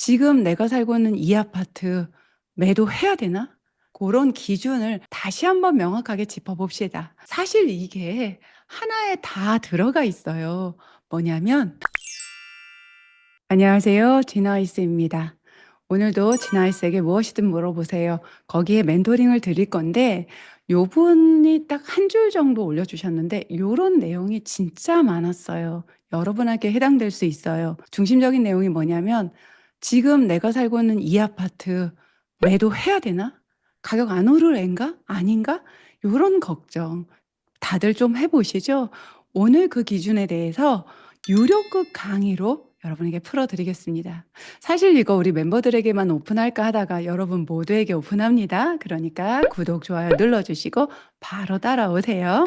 지금 내가 살고 있는 이 아파트 매도해야 되나? 그런 기준을 다시 한번 명확하게 짚어봅시다. 사실 이게 하나에 다 들어가 있어요. 뭐냐면 안녕하세요. 진아이스입니다. 오늘도 진아이스에게 무엇이든 물어보세요. 거기에 멘토링을 드릴 건데 요분이 딱 한 줄 정도 올려주셨는데 요런 내용이 진짜 많았어요. 여러분에게 해당될 수 있어요. 중심적인 내용이 뭐냐면 지금 내가 살고 있는 이 아파트 매도해야 되나? 가격 안 오를 앤가? 아닌가? 요런 걱정 다들 좀 해보시죠. 오늘 그 기준에 대해서 유료급 강의로 여러분에게 풀어드리겠습니다. 사실 이거 우리 멤버들에게만 오픈할까 하다가 여러분 모두에게 오픈합니다. 그러니까 구독, 좋아요 눌러주시고 바로 따라오세요.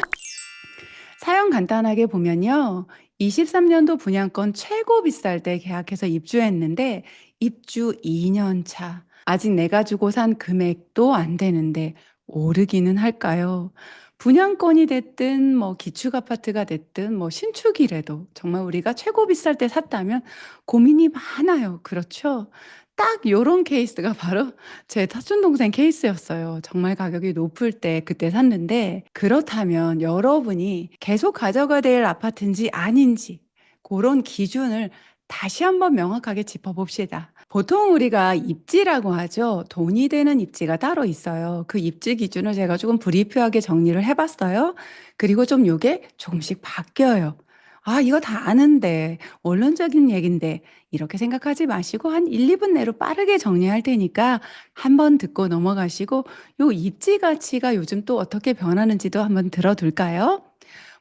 사연 간단하게 보면요. 23년도 분양권 최고 비쌀 때 계약해서 입주했는데 입주 2년 차. 아직 내가 주고 산 금액도 안 되는데 오르기는 할까요? 분양권이 됐든 뭐 기축 아파트가 됐든 뭐 신축이라도 정말 우리가 최고 비쌀 때 샀다면 고민이 많아요. 그렇죠? 딱 요런 케이스가 바로 제 사촌 동생 케이스였어요. 정말 가격이 높을 때 그때 샀는데 그렇다면 여러분이 계속 가져가야 될 아파트인지 아닌지 그런 기준을 다시 한번 명확하게 짚어봅시다. 보통 우리가 입지라고 하죠. 돈이 되는 입지가 따로 있어요. 그 입지 기준을 제가 조금 브리프하게 정리를 해봤어요. 그리고 좀 요게 조금씩 바뀌어요. 아, 이거 다 아는데, 원론적인 얘긴데, 이렇게 생각하지 마시고 한 1, 2분 내로 빠르게 정리할 테니까 한번 듣고 넘어가시고 요 입지 가치가 요즘 또 어떻게 변하는지도 한번 들어둘까요?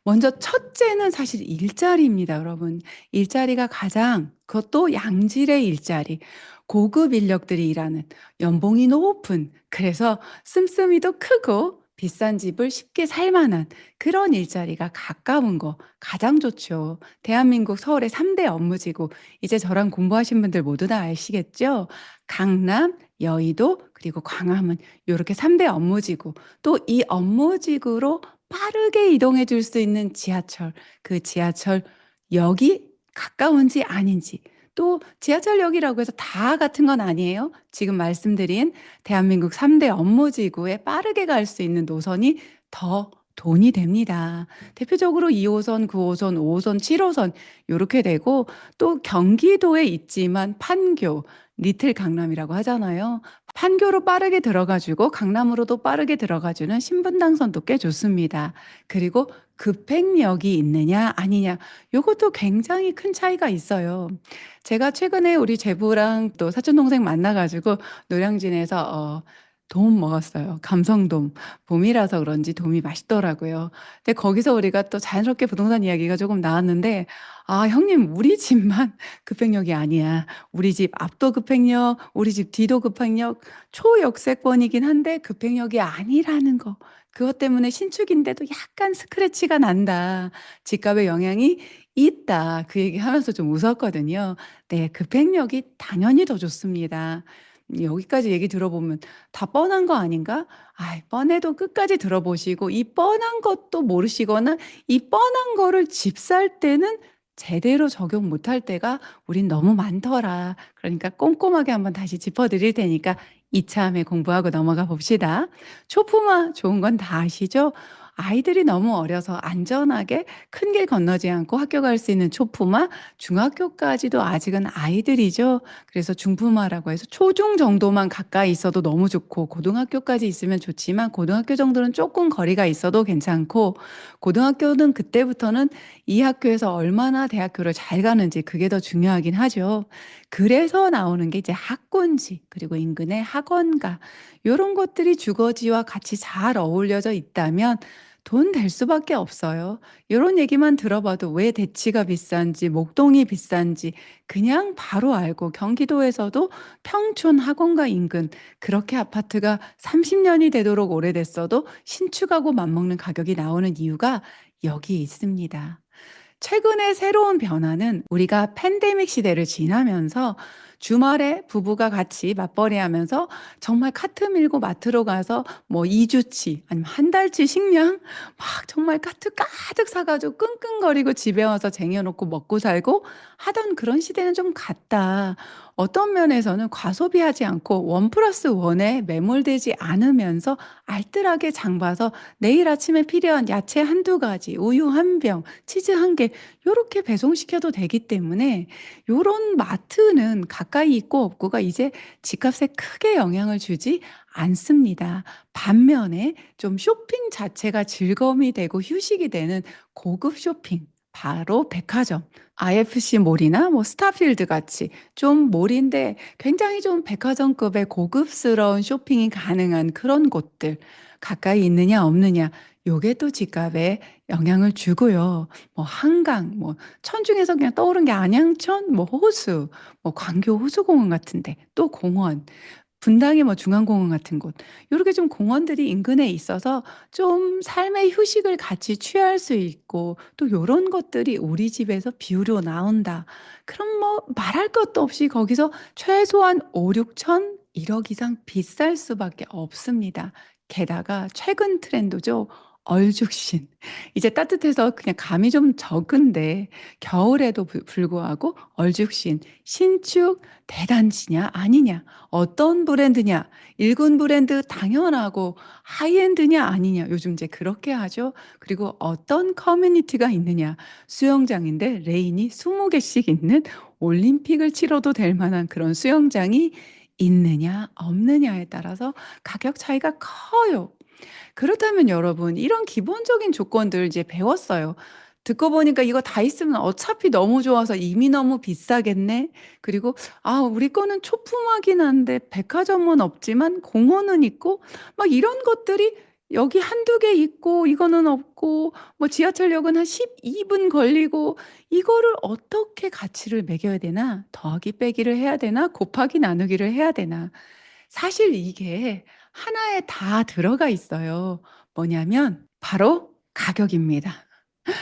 먼저 첫째는 사실 일자리입니다, 여러분. 일자리가 가장 그것도 양질의 일자리. 고급 인력들이 일하는 연봉이 높은 그래서 씀씀이도 크고 비싼 집을 쉽게 살 만한 그런 일자리가 가까운 거 가장 좋죠. 대한민국 서울의 3대 업무지구 이제 저랑 공부하신 분들 모두 다 아시겠죠? 강남, 여의도 그리고 광화문 요렇게 3대 업무지구 또 이 업무지구로 빠르게 이동해 줄 수 있는 지하철, 그 지하철역이 가까운지 아닌지 또 지하철역이라고 해서 다 같은 건 아니에요. 지금 말씀드린 대한민국 3대 업무지구에 빠르게 갈 수 있는 노선이 더 돈이 됩니다. 대표적으로 2호선, 9호선, 5호선, 7호선 요렇게 되고 또 경기도에 있지만 판교, 리틀 강남이라고 하잖아요. 판교로 빠르게 들어가 주고 강남으로도 빠르게 들어가 주는 신분당선도 꽤 좋습니다. 그리고 급행역이 있느냐 아니냐 요것도 굉장히 큰 차이가 있어요. 제가 최근에 우리 제부랑 또 사촌 동생 만나 가지고 노량진에서 돔 먹었어요. 감성돔. 봄이라서 그런지 돔이 맛있더라고요. 근데 거기서 우리가 또 자연스럽게 부동산 이야기가 조금 나왔는데 "아 형님 우리 집만 급행역이 아니야. 우리 집 앞도 급행역, 우리 집 뒤도 급행역, 초역세권이긴 한데 급행역이 아니라는 거. 그것 때문에 신축인데도 약간 스크래치가 난다. 집값에 영향이 있다." 그 얘기하면서 좀 웃었거든요. 네. 급행역이 당연히 더 좋습니다. 여기까지 얘기 들어보면 '다 뻔한 거 아닌가?' 아이 뻔해도 끝까지 들어보시고 이 뻔한 것도 모르시거나 이 뻔한 거를 집 살 때는 제대로 적용 못할 때가 우린 너무 많더라. 그러니까 꼼꼼하게 한번 다시 짚어 드릴 테니까 이참에 공부하고 넘어가 봅시다. 초품화 좋은 건 다 아시죠? 아이들이 너무 어려서 안전하게 큰 길 건너지 않고 학교 갈 수 있는 초품화, 중학교까지도 아직은 아이들이죠. 그래서 중품화라고 해서 초중 정도만 가까이 있어도 너무 좋고 고등학교까지 있으면 좋지만 고등학교 정도는 조금 거리가 있어도 괜찮고 고등학교는 그때부터는 이 학교에서 얼마나 대학교를 잘 가는지 그게 더 중요하긴 하죠. 그래서 나오는 게 이제 학군지 그리고 인근의 학원가 요런 것들이 주거지와 같이 잘 어울려져 있다면 돈 될 수밖에 없어요. 요런 얘기만 들어봐도 왜 대치가 비싼지 목동이 비싼지 그냥 바로 알고 경기도에서도 평촌 학원가 인근 그렇게 아파트가 30 년이 되도록 오래됐어도 신축하고 맞먹는 가격이 나오는 이유가 여기 있습니다. 최근에 새로운 변화는 우리가 팬데믹 시대를 지나면서 주말에 부부가 같이 맞벌이하면서 정말 카트 밀고 마트로 가서 뭐 2 주치 아니면 한 달치 식량 막 정말 카트 가득 사 가지고 끙끙거리고 집에 와서 쟁여 놓고 먹고 살고 하던 그런 시대는 좀 갔다. 어떤 면에서는 과소비하지 않고 원 플러스 원에 매몰되지 않으면서 알뜰하게 장 봐서 내일 아침에 필요한 야채 한두 가지, 우유 한 병, 치즈 한 개 요렇게 배송시켜도 되기 때문에 요런 마트는 가까이 있고 없고가 이제 집값에 크게 영향을 주지 않습니다. 반면에 좀 쇼핑 자체가 즐거움이 되고 휴식이 되는 고급 쇼핑 바로 백화점. IFC 몰이나 뭐 스타필드 같이 좀 몰인데 굉장히 좀 백화점급의 고급스러운 쇼핑이 가능한 그런 곳들 가까이 있느냐 없느냐 요게 또 집값에 영향을 주고요. 뭐 한강 뭐 천중에서 그냥 떠오른 게 안양천 뭐 호수 뭐 광교 호수공원 같은 데 또 공원 분당의 뭐 중앙공원 같은 곳 요렇게 좀 공원들이 인근에 있어서 좀 삶의 휴식을 같이 취할 수 있고 또 요런 것들이 우리 집에서 비우려 나온다. 그럼 뭐 말할 것도 없이 거기서 최소한 5-6천 1억 이상 비쌀 수밖에 없습니다. 게다가 최근 트렌드죠. 얼죽신. 이제 따뜻해서 그냥 감이 좀 적은데 겨울에도 불구하고 얼죽신 신축 대단지냐 아니냐 어떤 브랜드냐 일군 브랜드 당연하고 하이엔드냐 아니냐 요즘 이제 그렇게 하죠. 그리고 어떤 커뮤니티가 있느냐 수영장인데 레인이 20 개씩 있는 올림픽을 치러도 될 만한 그런 수영장이 있느냐 없느냐에 따라서 가격 차이가 커요. 그렇다면 여러분 이런 기본적인 조건들 이제 배웠어요. 듣고 보니까 '이거 다 있으면 어차피 너무 좋아서 이미 너무 비싸겠네.' 그리고 '아 우리 거는 초품화긴 한데 백화점은 없지만 공원은 있고' 막 이런 것들이 여기 한두 개 있고 이거는 없고 뭐 지하철역은 한 12분 걸리고 이거를 어떻게 가치를 매겨야 되나? 더하기 빼기를 해야 되나? 곱하기 나누기를 해야 되나? 사실 이게 하나에 다 들어가 있어요. 뭐냐면 바로 가격입니다.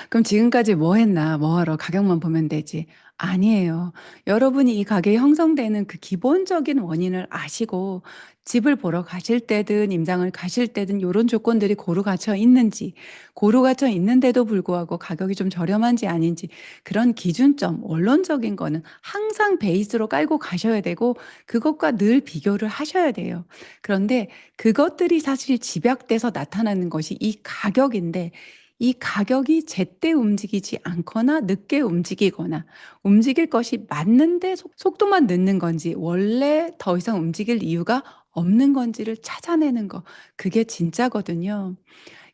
그럼 지금까지 뭐 했나? 뭐 하러 가격만 보면 되지. 아니에요. 여러분이 이 가격이 형성되는 그 기본적인 원인을 아시고 집을 보러 가실 때든 임장을 가실 때든 요런 조건들이 고루 갖춰 있는지, 고루 갖춰 있는데도 불구하고 가격이 좀 저렴한지 아닌지 그런 기준점, 원론적인 거는 항상 베이스로 깔고 가셔야 되고 그것과 늘 비교를 하셔야 돼요. 그런데 그것들이 사실 집약돼서 나타나는 것이 이 가격인데 이 가격이 제때 움직이지 않거나 늦게 움직이거나 움직일 것이 맞는데 속도만 늦는 건지 원래 더 이상 움직일 이유가 없는 건지를 찾아내는 거 그게 진짜거든요.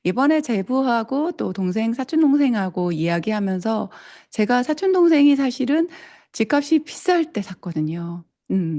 이번에 제부하고 또 동생 사촌 동생하고 이야기하면서 제가 사촌 동생이 사실은 집값이 비쌀 때 샀거든요.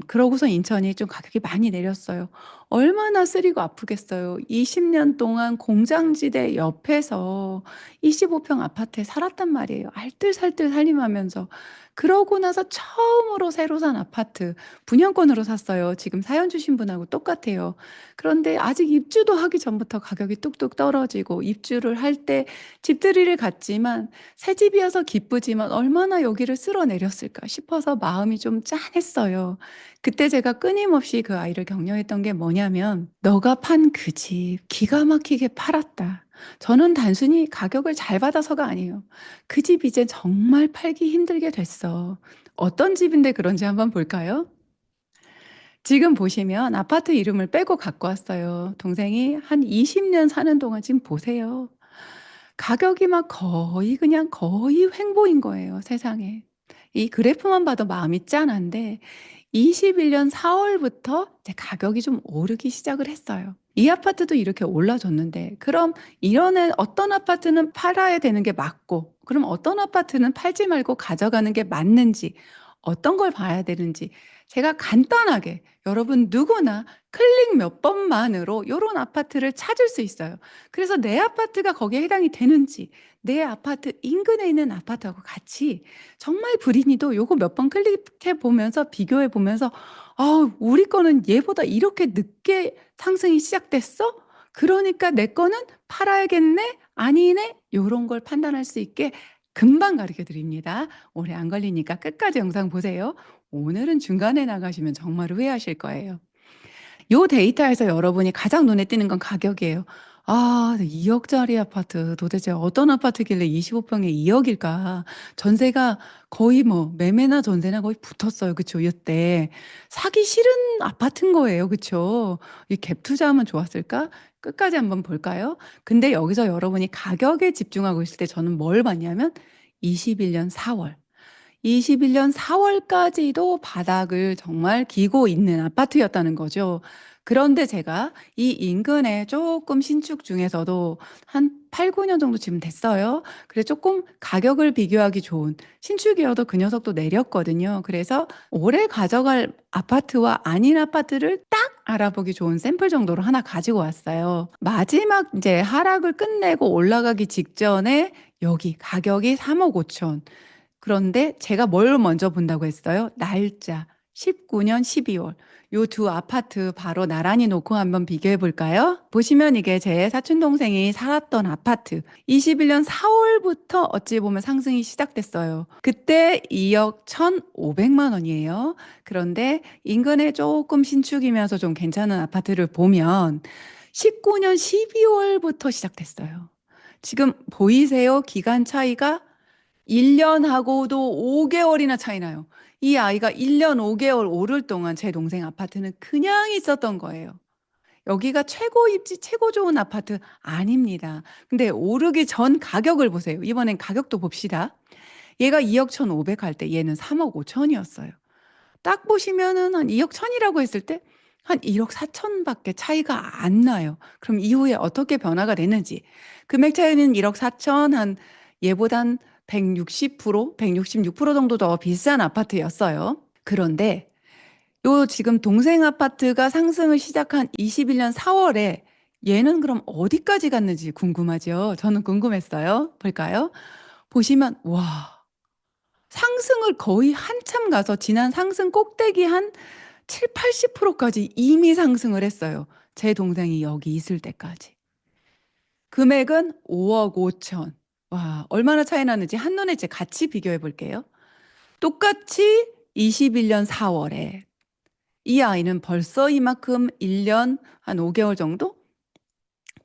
그러고서 인천이 좀 가격이 많이 내렸어요. 얼마나 쓰리고 아프겠어요. 20년 동안 공장지대 옆에서 25평 아파트에 살았단 말이에요. 알뜰살뜰 살림하면서. 그러고 나서 처음으로 새로 산 아파트 분양권으로 샀어요. 지금 사연 주신 분하고 똑같아요. 그런데 아직 입주도 하기 전부터 가격이 뚝뚝 떨어지고 입주를 할 때 집들이를 갔지만 새 집이어서 기쁘지만 '얼마나 여기를 쓸어내렸을까.' 싶어서 마음이 좀 짠했어요. 그때 제가 끊임없이 그 아이를 격려했던 게 뭐냐면 "너가 판 그 집 기가 막히게 팔았다." 저는 단순히 가격을 잘 받아서가 아니에요. "그 집 이제 정말 팔기 힘들게 됐어." 어떤 집인데 그런지 한번 볼까요? 지금 보시면 아파트 이름을 빼고 갖고 왔어요. 동생이 한 20년 사는 동안 지금 보세요. 가격이 막 거의 그냥 거의 횡보인 거예요, 세상에. 이 그래프만 봐도 마음이 짠한데 21년 4 월부터 이제 가격이 좀 오르기 시작을 했어요. 이 아파트도 이렇게 올라줬는데 그럼 이런 어떤 아파트는 팔아야 되는 게 맞고 그럼 어떤 아파트는 팔지 말고 가져가는 게 맞는지 어떤 걸 봐야 되는지 제가 간단하게 여러분 누구나 클릭 몇 번만으로 요런 아파트를 찾을 수 있어요. 그래서 내 아파트가 거기에 해당이 되는지 내 아파트 인근에 있는 아파트하고 같이 정말 불인이도 요거 몇 번 클릭해 보면서 비교해 보면서 '아 우리 거는 얘보다 이렇게 늦게 상승이 시작됐어? 그러니까 내 거는 팔아야겠네? 아니네?' 요런 걸 판단할 수 있게 금방 가르쳐 드립니다. 오래 안 걸리니까 끝까지 영상 보세요. 오늘은 중간에 나가시면 정말 후회하실 거예요. 요 데이터에서 여러분이 가장 눈에 띄는 건 가격이에요. 아, 2억짜리 아파트 도대체 어떤 아파트길래 25평에 2억일까? 전세가 거의 뭐 매매나 전세나 거의 붙었어요. 그쵸? 이때 사기 싫은 아파트인 거예요. 그쵸? 이 갭 투자하면 좋았을까? 끝까지 한번 볼까요? 근데 여기서 여러분이 가격에 집중하고 있을 때 저는 뭘 봤냐면 21년 4월. 21년 4월까지도 바닥을 정말 기고 있는 아파트였다는 거죠. 그런데 제가 이 인근에 조금 신축 중에서도 한 8-9년 정도 지금 됐어요. 그래서 조금 가격을 비교하기 좋은 신축이어도 그 녀석도 내렸거든요. 그래서 올해 가져갈 아파트와 아닌 아파트를 딱 알아보기 좋은 샘플 정도로 하나 가지고 왔어요. 마지막 이제 하락을 끝내고 올라가기 직전에 여기 가격이 3억 5천. 그런데 제가 뭘 먼저 본다고 했어요? 날짜. 19년 12월. 요 두 아파트 바로 나란히 놓고 한번 비교해 볼까요? 보시면 이게 제 사촌 동생이 살았던 아파트. 21년 4월부터 어찌 보면 상승이 시작됐어요. 그때 2억 1,500만 원이에요. 그런데 인근에 조금 신축이면서 좀 괜찮은 아파트를 보면 19년 12월부터 시작됐어요. 지금 보이세요? 기간 차이가 1년하고도 5개월이나 차이 나요. 이 아이가 1년 5개월 오를 동안 제 동생 아파트는 그냥 있었던 거예요. 여기가 최고 입지, 최고 좋은 아파트 아닙니다. 근데 오르기 전 가격을 보세요. 이번엔 가격도 봅시다. 얘가 2억 1,500 할 때 얘는 3억 5천이었어요. 딱 보시면은 한 2억 1,000이라고 했을 때 한 1억 4천 밖에 차이가 안 나요. 그럼 이후에 어떻게 변화가 됐는지. 금액 차이는 1억 4천, 한 얘보단 160%, 166% 정도 더 비싼 아파트였어요. 그런데 요 지금 동생 아파트가 상승을 시작한 21년 4월에 얘는 그럼 어디까지 갔는지 궁금하죠? 저는 궁금했어요. 볼까요? 보시면 와, 상승을 거의 한참 가서 지난 상승 꼭대기 한 70-80%까지 이미 상승을 했어요. 제 동생이 여기 있을 때까지. 금액은 5억 5천. 와, 얼마나 차이 나는지 한눈에 제 같이 비교해 볼게요. 똑같이 21년 4월에 이 아이는 벌써 이만큼 1년 한 5개월 정도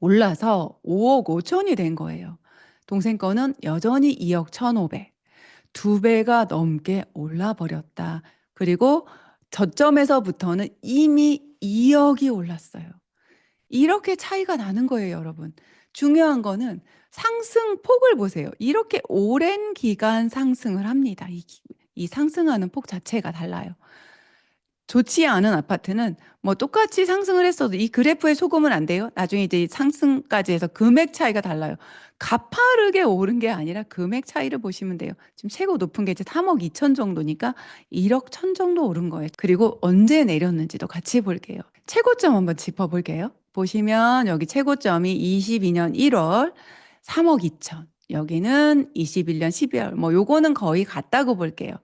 올라서 5억 5천이 된 거예요. 동생 거는 여전히 2억 1,500. 두 배가 넘게 올라 버렸다. 그리고 저점에서부터는 이미 2억이 올랐어요. 이렇게 차이가 나는 거예요, 여러분. 중요한 거는 상승폭을 보세요. 이렇게 오랜 기간 상승을 합니다. 이 상승하는 폭 자체가 달라요. 좋지 않은 아파트는 뭐 똑같이 상승을 했어도 이 그래프에 속으면 안 돼요. 나중에 이제 상승까지 해서 금액 차이가 달라요. 가파르게 오른 게 아니라 금액 차이를 보시면 돼요. 지금 최고 높은 게 이제 3억 2천 정도니까 1억 천 정도 오른 거예요. 그리고 언제 내렸는지도 같이 볼게요. 최고점 한번 짚어볼게요. 보시면 여기 최고점이 22년 1월 3억 2천. 여기는 21년 12월. 뭐 요거는 거의 같다고 볼게요.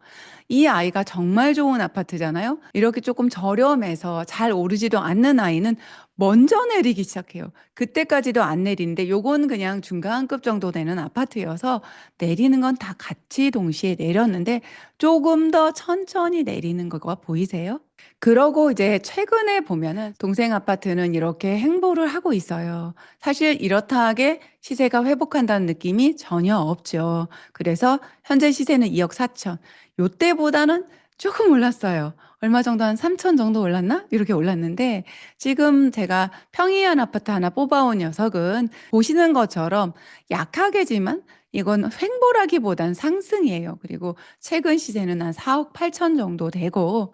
이 아이가 정말 좋은 아파트잖아요. 이렇게 조금 저렴해서 잘 오르지도 않는 아이는 먼저 내리기 시작해요. 그때까지도 안 내리는데 요건 그냥 중간급 정도 되는 아파트여서 내리는 건 다 같이 동시에 내렸는데 조금 더 천천히 내리는 거가 보이세요? 그러고 이제 최근에 보면은 동생 아파트는 이렇게 행보를 하고 있어요. 사실 이렇다 하게 시세가 회복한다는 느낌이 전혀 없죠. 그래서 현재 시세는 2억 4천. 요때보다는 조금 올랐어요. 얼마 정도 한 3천 정도 올랐나? 이렇게 올랐는데 지금 제가 평이한 아파트 하나 뽑아온 녀석은 보시는 것처럼 약하게지만 이건 횡보라기보단 상승이에요. 그리고 최근 시세는 한 4억 8천 정도 되고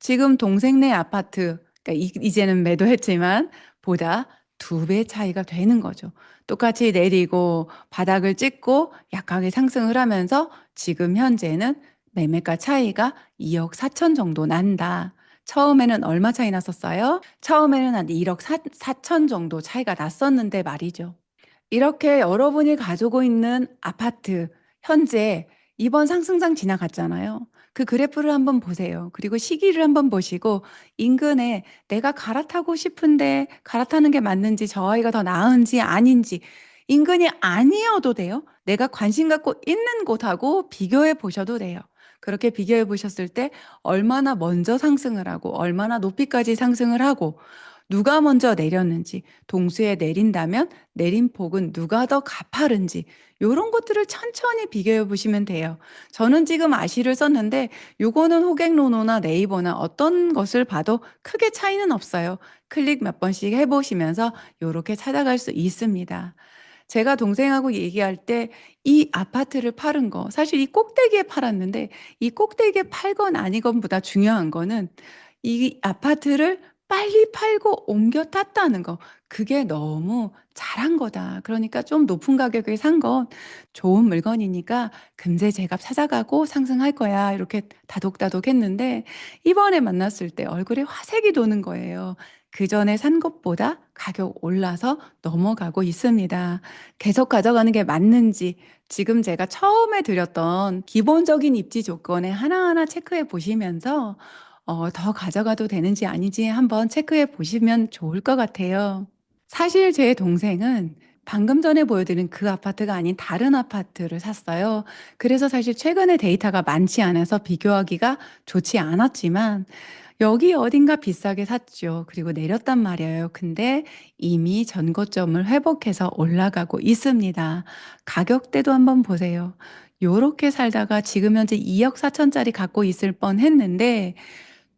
지금 동생네 아파트, 그러니까 이제는 매도했지만 보다 두 배 차이가 되는 거죠. 똑같이 내리고 바닥을 찍고 약하게 상승을 하면서 지금 현재는 매매가 차이가 2억 4천 정도 난다. 처음에는 얼마 차이 났었어요? 처음에는 한 1억 4천 정도 차이가 났었는데 말이죠. 이렇게 여러분이 가지고 있는 아파트, 현재 이번 상승장 지나갔잖아요. 그 그래프를 한번 보세요. 그리고 시기를 한번 보시고 인근에 내가 갈아타고 싶은데 갈아타는 게 맞는지 저 아이가 더 나은지 아닌지 인근이 아니어도 돼요. 내가 관심 갖고 있는 곳하고 비교해 보셔도 돼요. 그렇게 비교해 보셨을 때 얼마나 먼저 상승을 하고 얼마나 높이까지 상승을 하고 누가 먼저 내렸는지, 동수에 내린다면 내린 폭은 누가 더 가파른지 요런 것들을 천천히 비교해 보시면 돼요. 저는 지금 아시를 썼는데 요거는 호갱노노나 네이버나 어떤 것을 봐도 크게 차이는 없어요. 클릭 몇 번씩 해 보시면서 요렇게 찾아갈 수 있습니다. 제가 동생하고 얘기할 때 이 아파트를 파는 거 사실 이 꼭대기에 팔았는데 이 꼭대기에 팔건 아니건 보다 중요한 거는 이 아파트를 빨리 팔고 옮겨 탔다는 거. 그게 너무 잘한 거다. 그러니까 좀 높은 가격에 산 건 좋은 물건이니까 금세 제값 찾아가고 상승할 거야. 이렇게 다독다독 했는데 이번에 만났을 때 얼굴에 화색이 도는 거예요. 그전에 산 것보다 가격 올라서 넘어가고 있습니다. 계속 가져가는 게 맞는지 지금 제가 처음에 드렸던 기본적인 입지 조건에 하나하나 체크해 보시면서 더 가져가도 되는지 아닌지 한번 체크해 보시면 좋을 것 같아요. 사실 제 동생은 방금 전에 보여드린 그 아파트가 아닌 다른 아파트를 샀어요. 그래서 사실 최근에 데이터가 많지 않아서 비교하기가 좋지 않았지만 여기 어딘가 비싸게 샀죠. 그리고 내렸단 말이에요. 근데 이미 전고점을 회복해서 올라가고 있습니다. 가격대도 한번 보세요. 요렇게 살다가 지금 현재 2억 4천 짜리 갖고 있을 뻔했는데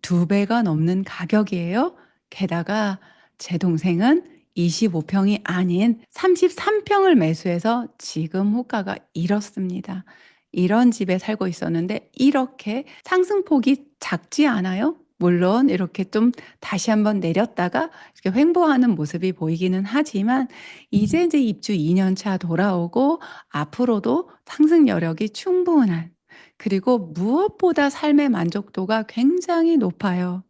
2배가 넘는 가격이에요. 게다가 제 동생은 25평이 아닌 33평을 매수해서 지금 호가가 이렇습니다. 이런 집에 살고 있었는데 이렇게 상승폭이 작지 않아요? 물론 이렇게 좀 다시 한번 내렸다가 이렇게 횡보하는 모습이 보이기는 하지만 이제 입주 2년 차 돌아오고 앞으로도 상승 여력이 충분한 그리고 무엇보다 삶의 만족도가 굉장히 높아요.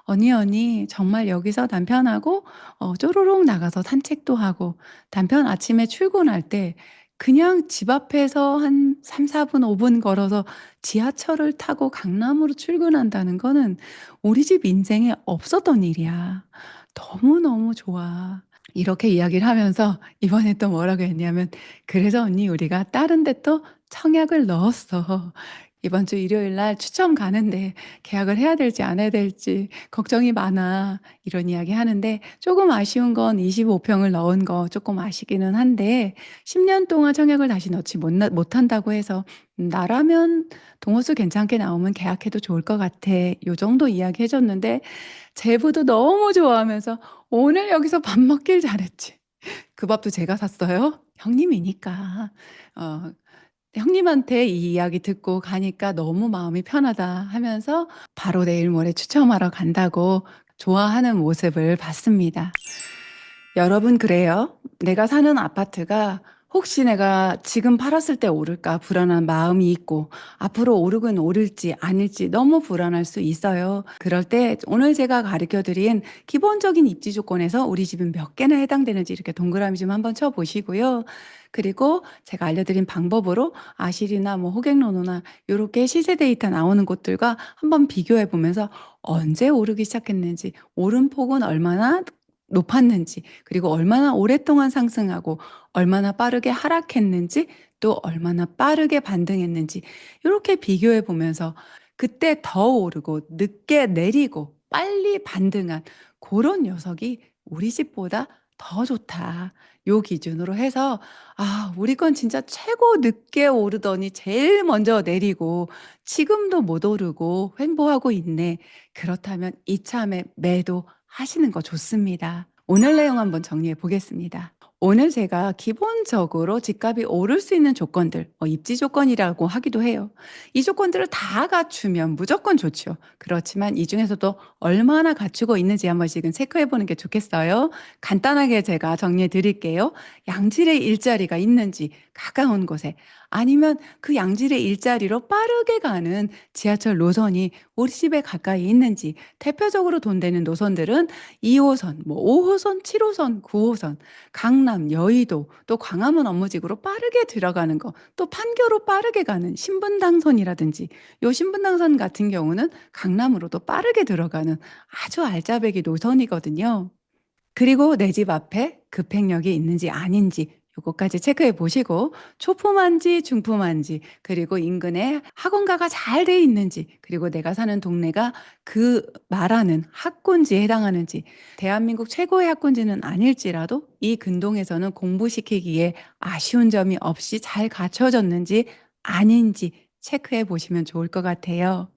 언니 정말 여기서 남편하고 쪼르륵 나가서 산책도 하고 남편 아침에 출근할 때 그냥 집 앞에서 한 3-4분 5분 걸어서 지하철을 타고 강남으로 출근한다는 거는 우리 집 인생에 없었던 일이야. 너무너무 좋아. 이렇게 이야기를 하면서 이번에 또 뭐라고 했냐면 "그래서 언니 우리가 다른 데 또 청약을 넣었어. 이번 주 일요일 날 추첨 가는데 계약을 해야 될지 안 해야 될지 걱정이 많아." 이런 이야기 하는데 조금 아쉬운 건 25 평을 넣은 거 조금 아쉽기는 한데 10년 동안 청약을 다시 넣지 못한다고 해서 나라면 동호수 괜찮게 나오면 계약해도 좋을 것 같아." 요 정도 이야기해 줬는데 제부도 너무 좋아하면서 "오늘 여기서 밥 먹길 잘했지." 그 밥도 제가 샀어요. 형님이니까. 어 형님한테 이 이야기 듣고 가니까 "너무 마음이 편하다." 하면서 바로 내일 모레 추첨하러 간다고 좋아하는 모습을 봤습니다. 여러분 그래요. 내가 사는 아파트가 혹시 내가 지금 팔았을 때 오를까 불안한 마음이 있고 앞으로 오르긴 오를지 아닐지 너무 불안할 수 있어요. 그럴 때 오늘 제가 가르쳐 드린 기본적인 입지 조건에서 우리 집은 몇 개나 해당되는지 이렇게 동그라미 좀 한번 쳐 보시고요. 그리고 제가 알려드린 방법으로 아실이나 뭐 호갱노노나 요렇게 시세 데이터 나오는 곳들과 한번 비교해 보면서 언제 오르기 시작했는지 오름폭은 얼마나 높았는지 그리고 얼마나 오랫동안 상승하고 얼마나 빠르게 하락했는지 또 얼마나 빠르게 반등했는지 요렇게 비교해 보면서 그때 더 오르고 늦게 내리고 빨리 반등한 고런 녀석이 '우리 집보다 더 좋다.' 요 기준으로 해서 '아 우리 건 진짜 최고 늦게 오르더니 제일 먼저 내리고 지금도 못 오르고 횡보하고 있네.' 그렇다면 이참에 매도하시는 거 좋습니다. 오늘 내용 한번 정리해 보겠습니다. 오늘 제가 기본적으로 집값이 오를 수 있는 조건들, 입지 조건이라고 하기도 해요. 이 조건들을 다 갖추면 무조건 좋죠. 그렇지만 이 중에서도 얼마나 갖추고 있는지 한 번씩은 체크해 보는 게 좋겠어요. 간단하게 제가 정리해 드릴게요. 양질의 일자리가 있는지 가까운 곳에 아니면 그 양질의 일자리로 빠르게 가는 지하철 노선이 우리 집에 가까이 있는지 대표적으로 돈 되는 노선들은 2 호선, 뭐 5 호선, 7 호선, 9 호선, 강남, 여의도, 또 광화문 업무직으로 빠르게 들어가는 거, 또 판교로 빠르게 가는 신분당선이라든지 요 신분당선 같은 경우는 강남으로도 빠르게 들어가는 아주 알짜배기 노선이거든요. 그리고 내 집 앞에 급행역이 있는지 아닌지 요거까지 체크해 보시고 초품한지 중품한지 그리고 인근에 학원가가 잘 돼 있는지 그리고 내가 사는 동네가 그 말하는 학군지에 해당하는지 대한민국 최고의 학군지는 아닐지라도 이 근동에서는 공부시키기에 아쉬운 점이 없이 잘 갖춰졌는지 아닌지 체크해 보시면 좋을 것 같아요.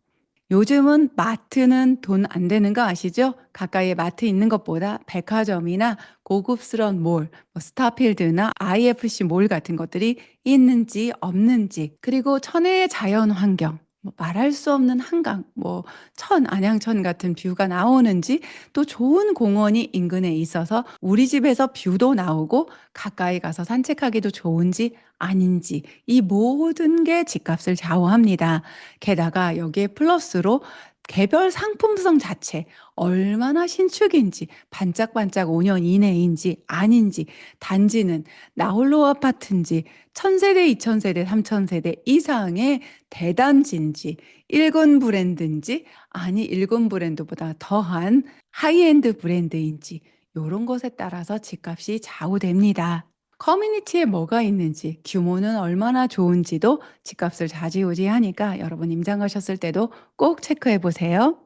요즘은 마트는 돈 안 되는 거 아시죠? 가까이에 마트 있는 것보다 백화점이나 고급스러운 몰, 뭐 스타필드나 IFC 몰 같은 것들이 있는지 없는지, 그리고 천혜의 자연 환경, 뭐 말할 수 없는 한강, 뭐 안양천 같은 뷰가 나오는지, 또 좋은 공원이 인근에 있어서 우리 집에서 뷰도 나오고 가까이 가서 산책하기도 좋은지 아닌지, 이 모든 게 집값을 좌우합니다. 게다가 여기에 플러스로 개별 상품성 자체 얼마나 신축인지 반짝반짝 5년 이내인지 아닌지, 단지는 나홀로 아파트인지 1000세대, 2000세대, 3000세대 이상의 대단지인지 1군 브랜드인지 아니 1군 브랜드보다 더한 하이엔드 브랜드인지 요런 것에 따라서 집값이 좌우됩니다. 커뮤니티에 뭐가 있는지, 규모는 얼마나 좋은지도 집값을 좌지우지하니까 여러분 임장 가셨을 때도 꼭 체크해 보세요.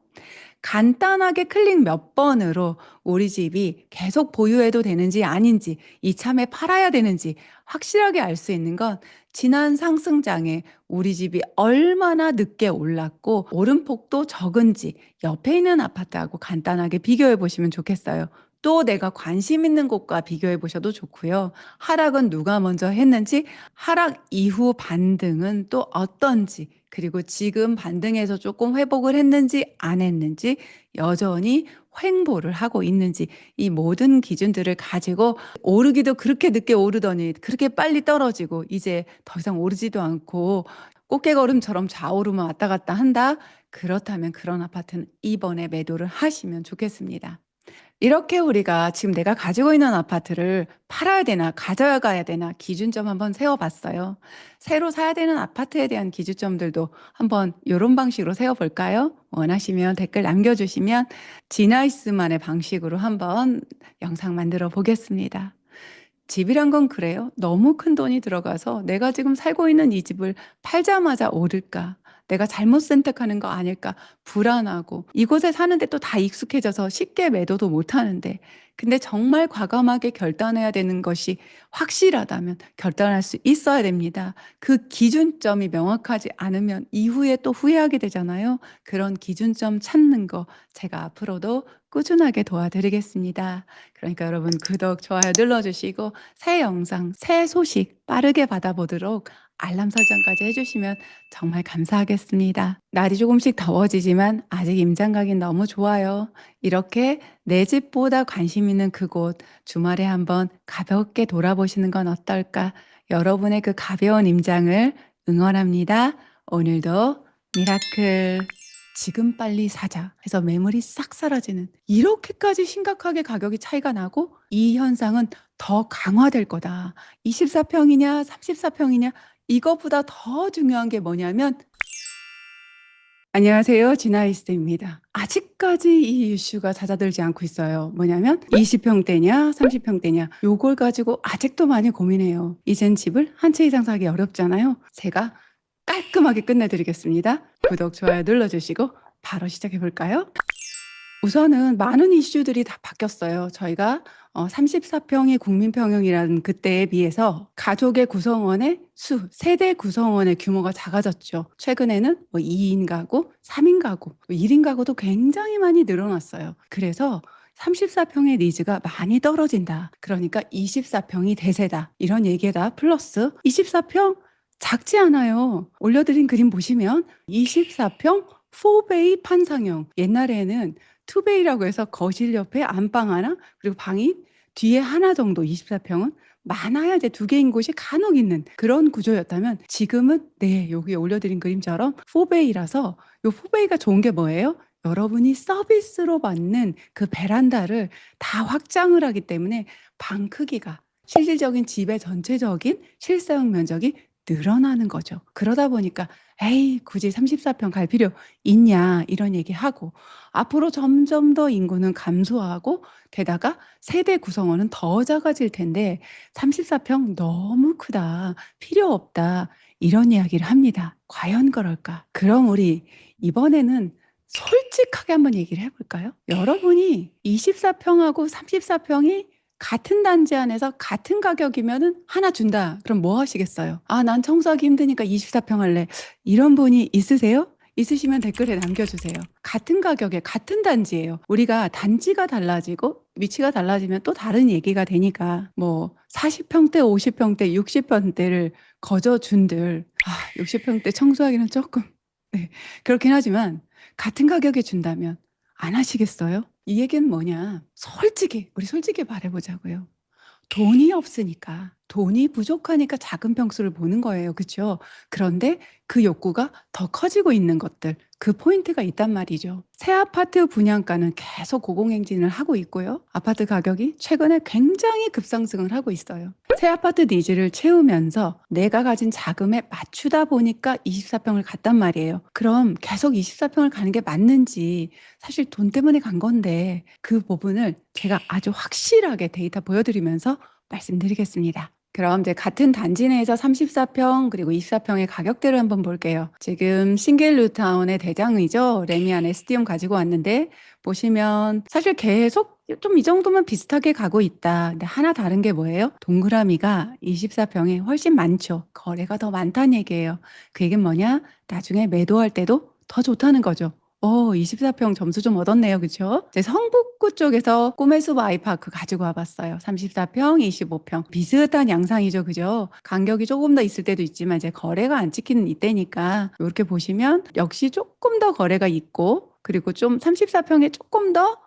간단하게 클릭 몇 번으로 우리 집이 계속 보유해도 되는지 아닌지, 이참에 팔아야 되는지 확실하게 알 수 있는 건 지난 상승장에 우리 집이 얼마나 늦게 올랐고 오름폭도 적은지 옆에 있는 아파트하고 간단하게 비교해 보시면 좋겠어요. 또 내가 관심 있는 곳과 비교해 보셔도 좋고요. 하락은 누가 먼저 했는지, 하락 이후 반등은 또 어떤지, 그리고 지금 반등해서 조금 회복을 했는지 안 했는지, 여전히 횡보를 하고 있는지, 이 모든 기준들을 가지고 오르기도 그렇게 늦게 오르더니 그렇게 빨리 떨어지고 이제 더 이상 오르지도 않고 꽃게걸음처럼 좌우로만 왔다 갔다 한다. 그렇다면 그런 아파트는 이번에 매도를 하시면 좋겠습니다. 이렇게 우리가 지금 내가 가지고 있는 아파트를 팔아야 되나 가져가야 되나 기준점 한번 세워봤어요. 새로 사야 되는 아파트에 대한 기준점들도 한번 이런 방식으로 세워볼까요? 원하시면 댓글 남겨주시면 지나이스만의 방식으로 한번 영상 만들어 보겠습니다. 집이란 건 그래요. 너무 큰 돈이 들어가서 내가 지금 살고 있는 이 집을 팔자마자 오를까? 내가 잘못 선택하는 거 아닐까? 불안하고 이곳에 사는데 또 다 익숙해져서 쉽게 매도도 못 하는데, 근데 정말 과감하게 결단해야 되는 것이 확실하다면 결단할 수 있어야 됩니다. 그 기준점이 명확하지 않으면 이후에 또 후회하게 되잖아요. 그런 기준점 찾는 거 제가 앞으로도 꾸준하게 도와드리겠습니다. 그러니까 여러분 구독, 좋아요 눌러주시고 새 영상, 새 소식 빠르게 받아보도록 알람 설정까지 해주시면 정말 감사하겠습니다. 날이 조금씩 더워지지만 아직 임장 가긴 너무 좋아요. 이렇게 내 집보다 관심 있는 그곳 주말에 한번 가볍게 돌아보시는 건 어떨까? 여러분의 그 가벼운 임장을 응원합니다. 오늘도 미라클. 지금 빨리 사자 해서 매물이 싹 사라지는, 이렇게까지 심각하게 가격이 차이가 나고 이 현상은 더 강화될 거다. 24평이냐 34평이냐 이거보다 더 중요한 게 뭐냐면, 안녕하세요. 진아이스입니다. 아직까지 이 이슈가 잦아들지 않고 있어요. 뭐냐면 20평대냐 30평대냐 요걸 가지고 아직도 많이 고민해요. 이젠 집을 한 채 이상 사기 어렵잖아요. 제가 깔끔하게 끝내드리겠습니다. 구독, 좋아요 눌러주시고 바로 시작해 볼까요? 우선은 많은 이슈들이 다 바뀌었어요. 저희가 34평이 국민평형이라는 그때에 비해서 가족의 구성원의 세대 구성원의 규모가 작아졌죠. 최근에는 뭐 2인 가구, 3인 가구, 1인 가구도 굉장히 많이 늘어났어요. 그래서 34평의 니즈가 많이 떨어진다. 그러니까 24평이 대세다. 이런 얘기에다 플러스 24평 작지 않아요. 올려드린 그림 보시면 24평 4베이 판상형. 옛날에는 2베이라고 해서 거실 옆에 안방 하나, 그리고 방이 뒤에 하나 정도, 24평은 많아야 이제 2개인 곳이 간혹 있는 그런 구조였다면, 지금은 네, 여기 올려드린 그림처럼 4베이라서, 요 4베이가 좋은 게 뭐예요? 여러분이 서비스로 받는 그 베란다를 다 확장을 하기 때문에 방 크기가, 실질적인 집의 전체적인 실사용 면적이 늘어나는 거죠. 그러다 보니까 "에이 굳이 34평 갈 필요 있냐." 이런 얘기하고 앞으로 점점 더 인구는 감소하고 게다가 세대 구성원은 더 작아질 텐데 "34평 너무 크다. 필요 없다." 이런 이야기를 합니다. 과연 그럴까? 그럼 우리 이번에는 솔직하게 한번 얘기를 해 볼까요? 여러분이 24평하고 34평이 같은 단지 안에서 같은 가격이면은 하나 준다. 그럼 뭐 하시겠어요? "아 난 청소하기 힘드니까 24평 할래." 이런 분이 있으세요? 있으시면 댓글에 남겨주세요. 같은 가격에 같은 단지예요. 우리가 단지가 달라지고 위치가 달라지면 또 다른 얘기가 되니까 뭐 40평대, 50평대, 60평대를 거저준들 60평대 청소하기는 조금 네, 그렇긴 하지만 같은 가격에 준다면 안 하시겠어요? 이 얘기는 뭐냐? 솔직히 우리 솔직히 말해보자고요. 돈이 없으니까, 돈이 부족하니까 작은 평수를 보는 거예요. 그쵸? 그런데 그 욕구가 더 커지고 있는 것들, 그 포인트가 있단 말이죠. 새 아파트 분양가는 계속 고공행진을 하고 있고요. 아파트 가격이 최근에 굉장히 급상승을 하고 있어요. 새 아파트 니즈를 채우면서 내가 가진 자금에 맞추다 보니까 24평을 갔단 말이에요. 그럼 계속 24평을 가는 게 맞는지 사실 돈 때문에 간 건데 그 부분을 제가 아주 확실하게 데이터 보여드리면서 말씀드리겠습니다. 그럼 이제 같은 단지 내에서 34평 그리고 24평의 가격대를 한번 볼게요. 지금 싱글 뉴타운의 대장이죠. 레미안 에스티움 가지고 왔는데 보시면 사실 계속 좀 이 정도면 비슷하게 가고 있다. 근데 하나 다른 게 뭐예요? 동그라미가 24평이 훨씬 많죠. 거래가 더 많다는 얘기예요. 그 얘기는 뭐냐? 나중에 매도할 때도 더 좋다는 거죠. 24평 점수 좀 얻었네요. 그쵸? 이제 성북구 쪽에서 꿈의 숲 아이파크 가지고 와봤어요. 34평, 25평. 비슷한 양상이죠. 그죠? 간격이 조금 더 있을 때도 있지만 이제 거래가 안 찍히는 이때니까 이렇게 보시면 역시 조금 더 거래가 있고 그리고 좀 34평에 조금 더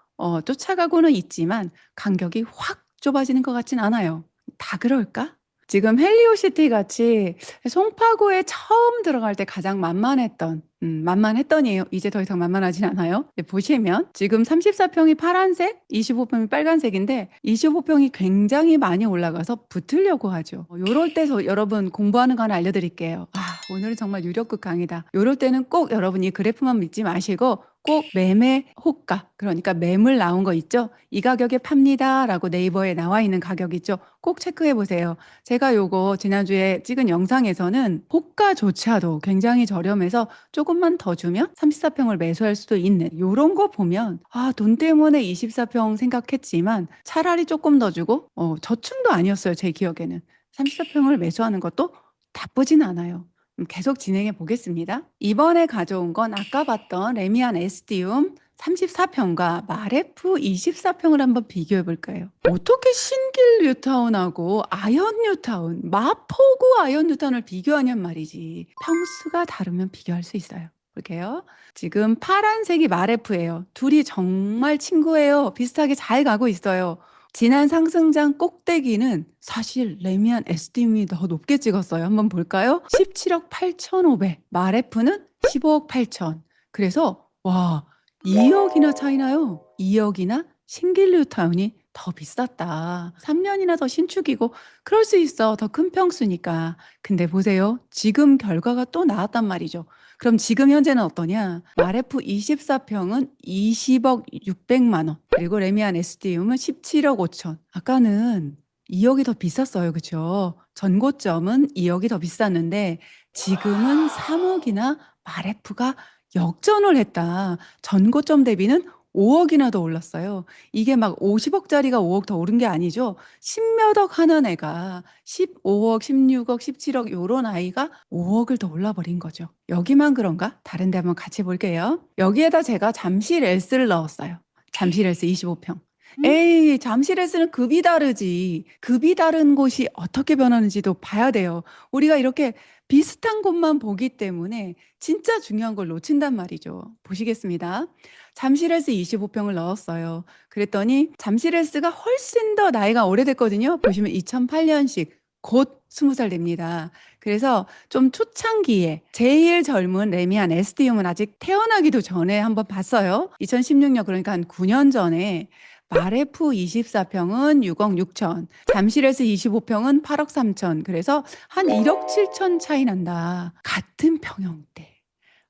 쫓아가고는 있지만 간격이 확 좁아지는 것 같진 않아요. 다 그럴까? 지금 헬리오시티 같이 송파구에 처음 들어갈 때 가장 만만했던 만만했더니에요. 이제 더 이상 만만하진 않아요. 보시면 지금 34평이 파란색, 25평이 빨간색인데 25평이 굉장히 많이 올라가서 붙으려고 하죠. 요럴 때 여러분 공부하는 거 하나 알려드릴게요. 오늘은 정말 유력극 강의다. 요럴 때는 꼭 여러분 이 그래프만 믿지 마시고 꼭 매매 호가, 그러니까 매물 나온 거 있죠? 이 가격에 팝니다 라고 네이버에 나와 있는 가격 있죠? 꼭 체크해 보세요. 제가 요거 지난주에 찍은 영상에서는 호가조차도 굉장히 저렴해서 조금만 더 주면 34평을 매수할 수도 있는 요런 거 보면 돈 때문에 24평 생각했지만 차라리 조금 더 주고 저층도 아니었어요. 제 기억에는. 34평을 매수하는 것도 나쁘진 않아요. 계속 진행해 보겠습니다. 이번에 가져온 건 아까 봤던 레미안 에스티움 34평과 마레프 24평을 한번 비교해 볼 거예요. 어떻게 신길 뉴타운하고 아현 뉴타운, 마포구 아현 뉴타운을 비교하냔 말이지. 평수가 다르면 비교할 수 있어요. 볼게요. 지금 파란색이 마레프예요. 둘이 정말 친구예요. 비슷하게 잘 가고 있어요. 지난 상승장 꼭대기는 사실 레미안 에스티움이 더 높게 찍었어요. 한번 볼까요? 17억 8,500. 마레프는 15억 8천. 그래서 와 2억이나 차이나요. 2억이나 신길뉴타운이 더 비쌌다. 3년이나 더 신축이고 그럴 수 있어. 더 큰 평수니까. 근데 보세요. 지금 결과가 또 나왔단 말이죠. 그럼 지금 현재는 어떠냐? 마레프 24평은 20억 600만 원. 그리고 레미안 에스티움은 17억 5천. 아까는 2억이 더 비쌌어요. 그죠? 전고점은 2억이 더 비쌌는데 지금은 3억이나 마레프가 역전을 했다. 전고점 대비는 5억이나 더 올랐어요. 이게 막 50억짜리가 5억 더 오른 게 아니죠. 10몇억 하는 애가 15억, 16억, 17억 요런 아이가 5억을 더 올라버린 거죠. 여기만 그런가? 다른 데 한번 같이 볼게요. 여기에다 제가 잠실 S를 넣었어요. 잠실 S 25평. 에이, 잠실 S는 급이 다르지. 급이 다른 곳이 어떻게 변하는지도 봐야 돼요. 우리가 이렇게 비슷한 곳만 보기 때문에 진짜 중요한 걸 놓친단 말이죠. 보시겠습니다. 잠실에스 25평을 넣었어요. 그랬더니 잠실에스가 훨씬 더 나이가 오래됐거든요. 보시면 2008년식 곧 20살 됩니다. 그래서 좀 초창기에 제일 젊은 레미안 에스티움은 아직 태어나기도 전에 한번 봤어요. 2016년 그러니까 한 9년 전에 마레프 24평은 6억 6천, 잠실에서 25평은 8억 3천. 그래서 한 1억 7천 차이 난다. 같은 평형대.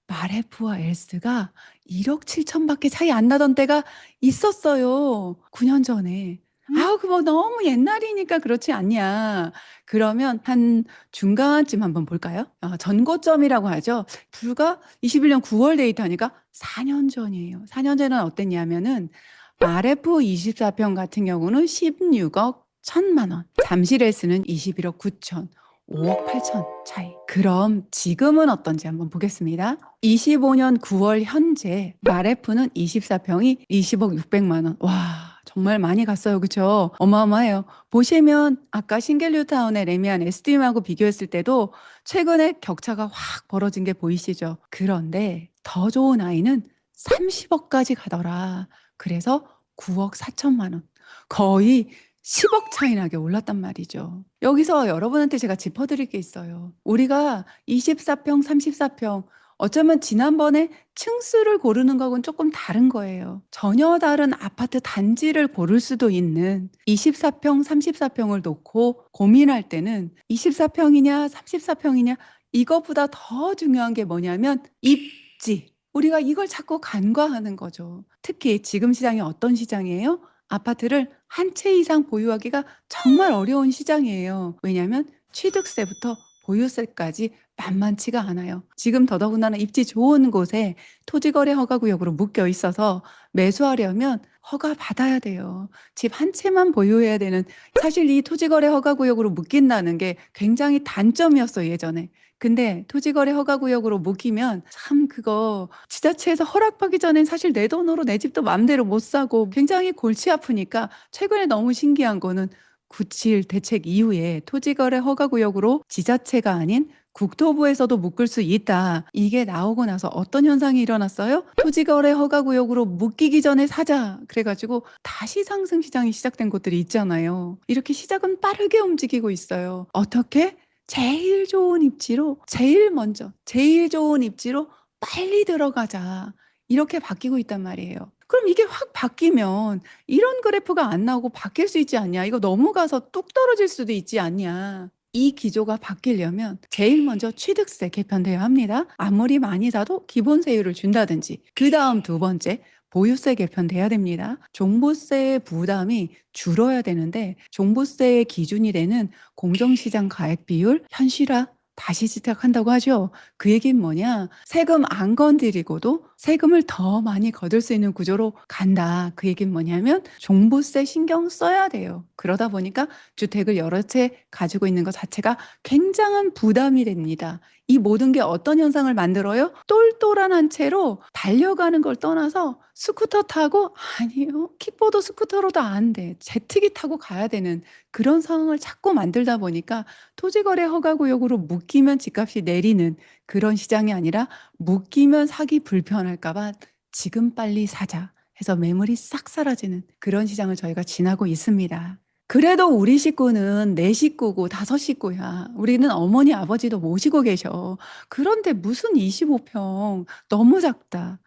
마레프와 엘스가 1억 7천밖에 차이 안 나던 때가 있었어요. 9년 전에. 아우, 그거 너무 옛날이니까 그렇지 않냐. 그러면 한 중간쯤 한번 볼까요? 전고점이라고 하죠. 불과 21년 9월 데이터니까 4년 전이에요. 4년 전에는 어땠냐면은 마레프 24평 같은 경우는 16억 1천만 원. 잠실에스는 21억 9천. 5억 8천 차이. 그럼 지금은 어떤지 한번 보겠습니다. 25년 9월 현재 마레프는 24평이 20억 600만 원. 와, 정말 많이 갔어요. 그쵸? 어마어마해요. 보시면 아까 신길뉴타운의 레미안 SDM하고 비교했을 때도 최근에 격차가 확 벌어진 게 보이시죠? 그런데 더 좋은 아이는 30억까지 가더라. 그래서 9억 4천만 원. 거의 10억 차이 나게 올랐단 말이죠. 여기서 여러분한테 제가 짚어드릴 게 있어요. 우리가 24평, 34평, 어쩌면 지난번에 층수를 고르는 거하고는 조금 다른 거예요. 전혀 다른 아파트 단지를 고를 수도 있는 24평, 34평을 놓고 고민할 때는 24평이냐, 34평이냐, 이것보다 더 중요한 게 뭐냐면 입지. 우리가 이걸 자꾸 간과하는 거죠. 특히 지금 시장이 어떤 시장이에요? 아파트를 한 채 이상 보유하기가 정말 어려운 시장이에요. 왜냐하면 취득세부터 보유세까지 만만치가 않아요. 지금 더더군다나 입지 좋은 곳에 토지거래 허가구역으로 묶여 있어서 매수하려면 허가 받아야 돼요. 집 한 채만 보유해야 되는, 사실 이 토지거래 허가구역으로 묶인다는 게 굉장히 단점이었어요, 예전에. 근데 토지거래 허가구역으로 묶이면 참 그거 지자체에서 허락받기 전엔 사실 내 돈으로 내 집도 마음대로 못 사고 굉장히 골치 아프니까, 최근에 너무 신기한 거는 9.7 대책 이후에 토지거래 허가구역으로 지자체가 아닌 국토부에서도 묶을 수 있다. 이게 나오고 나서 어떤 현상이 일어났어요? 토지거래 허가구역으로 묶이기 전에 사자. 그래가지고 다시 상승 시장이 시작된 곳들이 있잖아요. 이렇게 시작은 빠르게 움직이고 있어요. 어떻게? 제일 좋은 입지로, 제일 먼저, 제일 좋은 입지로 빨리 들어가자. 이렇게 바뀌고 있단 말이에요. 그럼 이게 확 바뀌면 이런 그래프가 안 나오고 바뀔 수 있지 않냐? 이거 넘어가서 뚝 떨어질 수도 있지 않냐? 이 기조가 바뀌려면 제일 먼저 취득세 개편돼야 합니다. 아무리 많이 사도 기본세율을 준다든지. 그 다음 두 번째, 보유세 개편돼야 됩니다. 종부세의 부담이 줄어야 되는데, 종부세의 기준이 되는 공정시장 가액 비율 현실화 다시 시작한다고 하죠. 그 얘기는 뭐냐? 세금 안 건드리고도 세금을 더 많이 거둘 수 있는 구조로 간다. 그 얘기는 뭐냐면 종부세 신경 써야 돼요. 그러다 보니까 주택을 여러 채 가지고 있는 것 자체가 굉장한 부담이 됩니다. 이 모든 게 어떤 현상을 만들어요? 똘똘한 한 채로 달려가는 걸 떠나서 스쿠터 타고, 아니요, 킥보드 스쿠터로도 안 돼. 제트기 타고 가야 되는 그런 상황을 자꾸 만들다 보니까 토지거래 허가구역으로 묶이면 집값이 내리는 그런 시장이 아니라, 묶이면 사기 불편할까 봐 지금 빨리 사자 해서 매물이 싹 사라지는 그런 시장을 저희가 지나고 있습니다. 그래도 우리 식구는 네 식구고 다섯 식구야. 우리는 어머니 아버지도 모시고 계셔. 그런데 무슨 25평 너무 작다.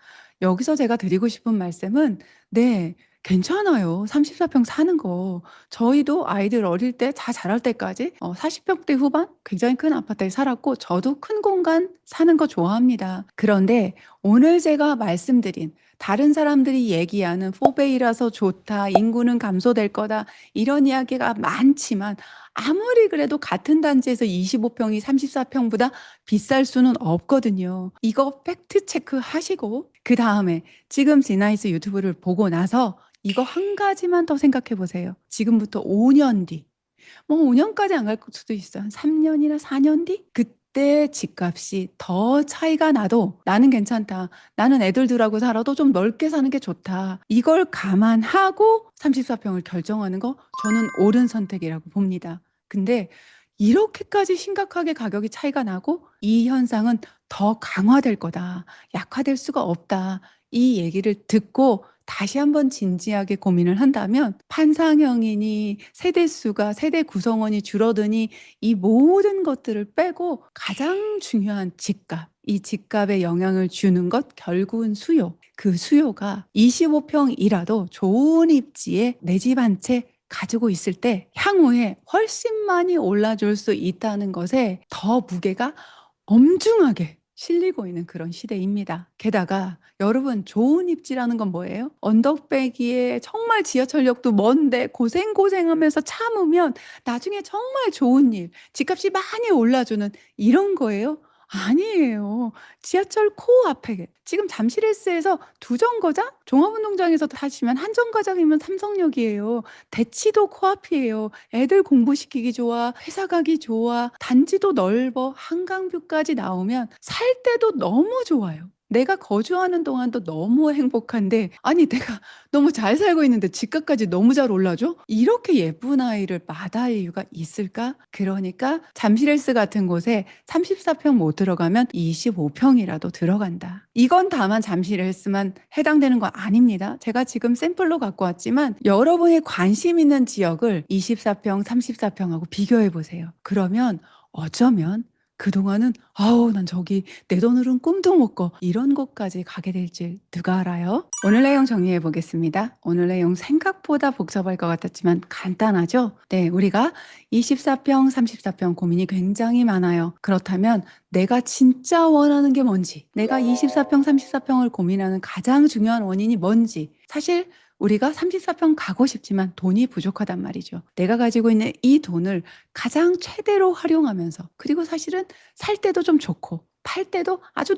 여기서 제가 드리고 싶은 말씀은, 네, 괜찮아요. 34평 사는 거. 저희도 아이들 어릴 때 다 자랄 때까지 40평대 후반 굉장히 큰 아파트에 살았고, 저도 큰 공간 사는 거 좋아합니다. 그런데 오늘 제가 말씀드린, 다른 사람들이 얘기하는 4베이라서 좋다, 인구는 감소될 거다, 이런 이야기가 많지만 아무리 그래도 같은 단지에서 25평이 34평보다 비쌀 수는 없거든요. 이거 팩트 체크 하시고, 그 다음에 지금 지나이스 유튜브를 보고 나서 이거 한 가지만 더 생각해 보세요. 지금부터 5년 뒤, 뭐 5년까지 안 갈 수도 있어요. 한 3년이나 4년 뒤? 그때 집값이 더 차이가 나도 나는 괜찮다. 나는 애들들하고 살아도 좀 넓게 사는 게 좋다. 이걸 감안하고 34평을 결정하는 거, 저는 옳은 선택이라고 봅니다. 근데 이렇게까지 심각하게 가격이 차이가 나고 이 현상은 더 강화될 거다. 약화될 수가 없다. 이 얘기를 듣고 다시 한번 진지하게 고민을 한다면, 판상형이니 세대수가, 세대 구성원이 줄어드니 이 모든 것들을 빼고 가장 중요한 집값, 이 집값에 영향을 주는 것 결국은 수요. 그 수요가 25평이라도 좋은 입지에 내 집 한 채 가지고 있을 때 향후에 훨씬 많이 올라줄 수 있다는 것에 더 무게가 엄중하게 실리고 있는 그런 시대입니다. 게다가 여러분, 좋은 입지라는 건 뭐예요? 언덕배기에 정말 지하철역도 먼데 고생고생하면서 참으면 나중에 정말 좋은 일, 집값이 많이 올라주는 이런 거예요? 아니에요. 지하철 코앞에 지금 잠실S에서 두 정거장? 종합운동장에서 타시면 한 정거장이면 삼성역이에요. 대치도 코앞이에요. 애들 공부시키기 좋아, 회사 가기 좋아, 단지도 넓어, 한강뷰까지 나오면 살 때도 너무 좋아요. 내가 거주하는 동안도 너무 행복한데, 아니 내가 너무 잘 살고 있는데 집값까지 너무 잘 올라줘? 이렇게 예쁜 아이를 마다할 이유가 있을까? 그러니까 잠실헬스 같은 곳에 34평 못 들어가면 25평이라도 들어간다. 이건 다만 잠실헬스만 해당되는 거 아닙니다. 제가 지금 샘플로 갖고 왔지만 여러분이 관심 있는 지역을 24평, 34평하고 비교해 보세요. 그러면 어쩌면 그동안은 아우 난 저기 내 돈으로는 꿈도 못 꿔 이런 곳까지 가게 될 줄 누가 알아요? 오늘 내용 정리해 보겠습니다. 오늘 내용 생각보다 복잡할 것 같았지만 간단하죠? 네, 우리가 24평, 34평 고민이 굉장히 많아요. 그렇다면 내가 진짜 원하는 게 뭔지, 내가 24평, 34평을 고민하는 가장 중요한 원인이 뭔지, 사실 우리가 34평 가고 싶지만 돈이 부족하단 말이죠. 내가 가지고 있는 이 돈을 가장 최대로 활용하면서, 그리고 사실은 살 때도 좀 좋고 팔 때도 아주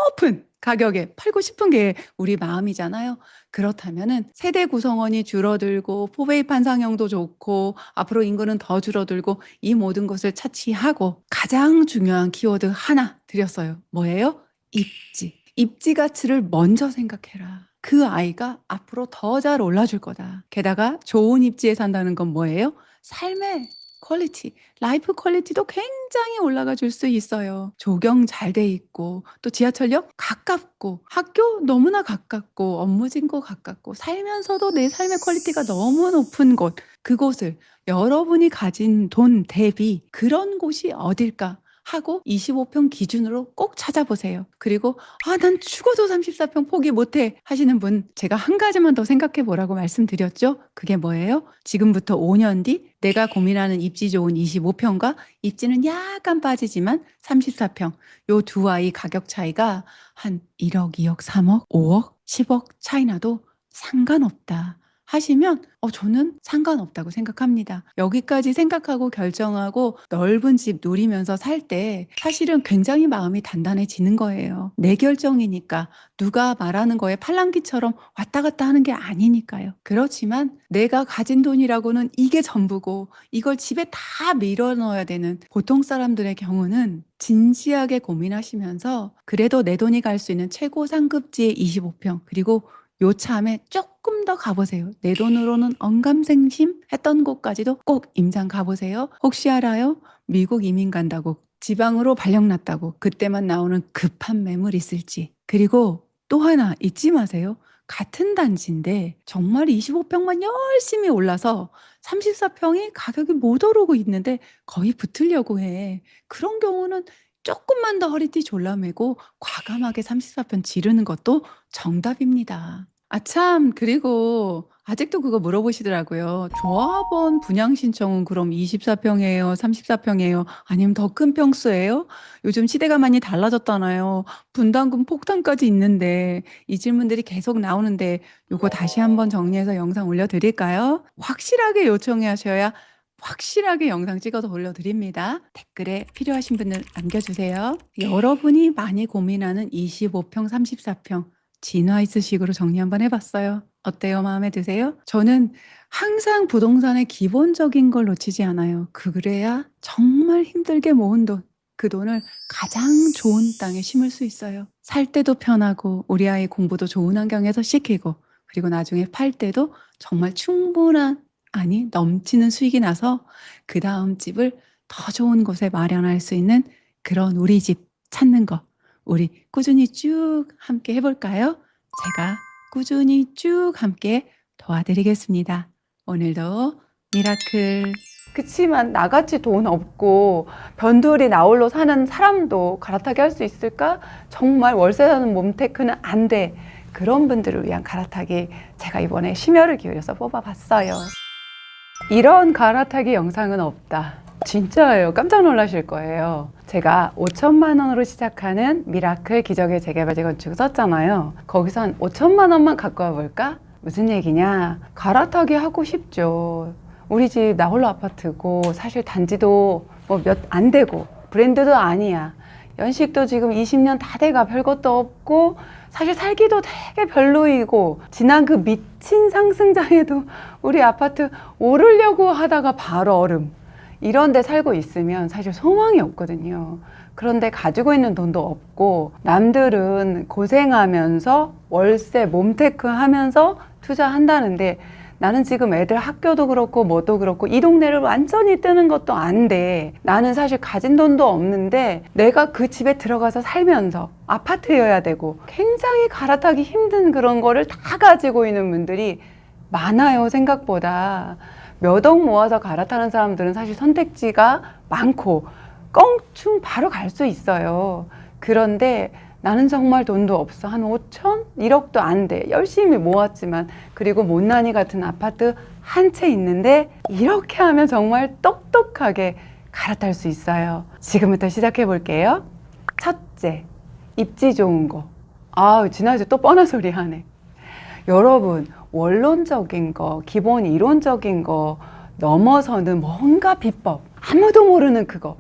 높은 가격에 팔고 싶은 게 우리 마음이잖아요. 그렇다면은 세대 구성원이 줄어들고 포베이 판상형도 좋고 앞으로 인구는 더 줄어들고 이 모든 것을 차치하고 가장 중요한 키워드 하나 드렸어요. 뭐예요? 입지. 입지 가치를 먼저 생각해라. 그 아이가 앞으로 더 잘 올라줄 거다. 게다가 좋은 입지에 산다는 건 뭐예요? 삶의 퀄리티, 라이프 퀄리티도 굉장히 올라가 줄 수 있어요. 조경 잘 돼 있고, 또 지하철역 가깝고, 학교 너무나 가깝고, 업무진고 가깝고, 살면서도 내 삶의 퀄리티가 너무 높은 곳, 그곳을 여러분이 가진 돈 대비 그런 곳이 어딜까? 하고 25평 기준으로 꼭 찾아보세요. 그리고 난 죽어도 34평 포기 못해 하시는 분, 제가 한 가지만 더 생각해 보라고 말씀드렸죠. 그게 뭐예요? 지금부터 5년 뒤 내가 고민하는 입지 좋은 25평과 입지는 약간 빠지지만 34평, 요 두 아이 가격 차이가 한 1억, 2억, 3억, 5억, 10억 차이 나도 상관없다 하시면 저는 상관없다고 생각합니다. 여기까지 생각하고 결정하고 넓은 집 누리면서 살 때 사실은 굉장히 마음이 단단해지는 거예요. 내 결정이니까 누가 말하는 거에 팔랑귀처럼 왔다 갔다 하는 게 아니니까요. 그렇지만 내가 가진 돈이라고는 이게 전부고 이걸 집에 다 밀어 넣어야 되는 보통 사람들의 경우는 진지하게 고민하시면서 그래도 내 돈이 갈 수 있는 최고 상급지의 25평 그리고 요참에 조금 더 가보세요. 내 돈으로는 언감생심 했던 곳까지도 꼭 임장 가보세요. 혹시 알아요? 미국 이민 간다고 지방으로 발령났다고 그때만 나오는 급한 매물 있을지. 그리고 또 하나 잊지 마세요. 같은 단지인데 정말 25평만 열심히 올라서 34평이 가격이 못 오르고 있는데 거의 붙으려고 해. 그런 경우는 조금만 더 허리띠 졸라매고 과감하게 34편 지르는 것도 정답입니다. 참, 그리고 아직도 그거 물어보시더라고요. 조합원 분양 신청은 그럼 24평이에요? 34평이에요? 아니면 더 큰 평수예요? 요즘 시대가 많이 달라졌잖아요. 분담금 폭탄까지 있는데 이 질문들이 계속 나오는데 요거 다시 한번 정리해서 영상 올려드릴까요? 확실하게 요청해 하셔야 확실하게 영상 찍어서 올려드립니다. 댓글에 필요하신 분들 남겨주세요. 여러분이 많이 고민하는 25평, 34평 진화이스식으로 정리 한번 해봤어요. 어때요? 마음에 드세요? 저는 항상 부동산의 기본적인 걸 놓치지 않아요. 그래야 정말 힘들게 모은 돈, 그 돈을 가장 좋은 땅에 심을 수 있어요. 살 때도 편하고 우리 아이 공부도 좋은 환경에서 시키고 그리고 나중에 팔 때도 정말 충분한 아니 넘치는 수익이 나서 그 다음 집을 더 좋은 곳에 마련할 수 있는 그런 우리 집 찾는 거 우리 꾸준히 쭉 함께 해볼까요? 제가 꾸준히 쭉 함께 도와드리겠습니다. 오늘도 미라클 그치만 나같이 돈 없고 변두리 나홀로 사는 사람도 갈아타기 할 수 있을까? 정말 월세 사는 몸테크는 안 돼. 그런 분들을 위한 갈아타기 제가 이번에 심혈을 기울여서 뽑아봤어요. 이런 갈아타기 영상은 없다. 진짜예요. 깜짝 놀라실 거예요. 제가 5천만 원으로 시작하는 미라클 기적의 재개발 재건축 썼잖아요. 거기서 한 5천만 원만 갖고 와볼까? 무슨 얘기냐? 갈아타기 하고 싶죠. 우리 집 나홀로 아파트고 사실 단지도 뭐 몇 안 되고 브랜드도 아니야. 연식도 지금 20년 다 돼가 별것도 없고 사실 살기도 되게 별로이고 지난 그 미친 상승장에도 우리 아파트 오르려고 하다가 바로 얼음. 이런 데 살고 있으면 사실 소망이 없거든요. 그런데 가지고 있는 돈도 없고 남들은 고생하면서 월세 몸테크 하면서 투자한다는데 나는 지금 애들 학교도 그렇고 뭐도 그렇고 이 동네를 완전히 뜨는 것도 안 돼. 나는 사실 가진 돈도 없는데 내가 그 집에 들어가서 살면서 아파트여야 되고 굉장히 갈아타기 힘든 그런 거를 다 가지고 있는 분들이 많아요. 생각보다. 몇 억 모아서 갈아타는 사람들은 사실 선택지가 많고 껑충 바로 갈 수 있어요. 그런데 나는 정말 돈도 없어. 한 5천? 1억도 안 돼. 열심히 모았지만. 그리고 못난이 같은 아파트 한 채 있는데 이렇게 하면 정말 똑똑하게 갈아탈 수 있어요. 지금부터 시작해 볼게요. 첫째, 입지 좋은 거. 지난주에 또 뻔한 소리 하네. 여러분, 원론적인 거, 기본 이론적인 거 넘어서는 뭔가 비법, 아무도 모르는 그거.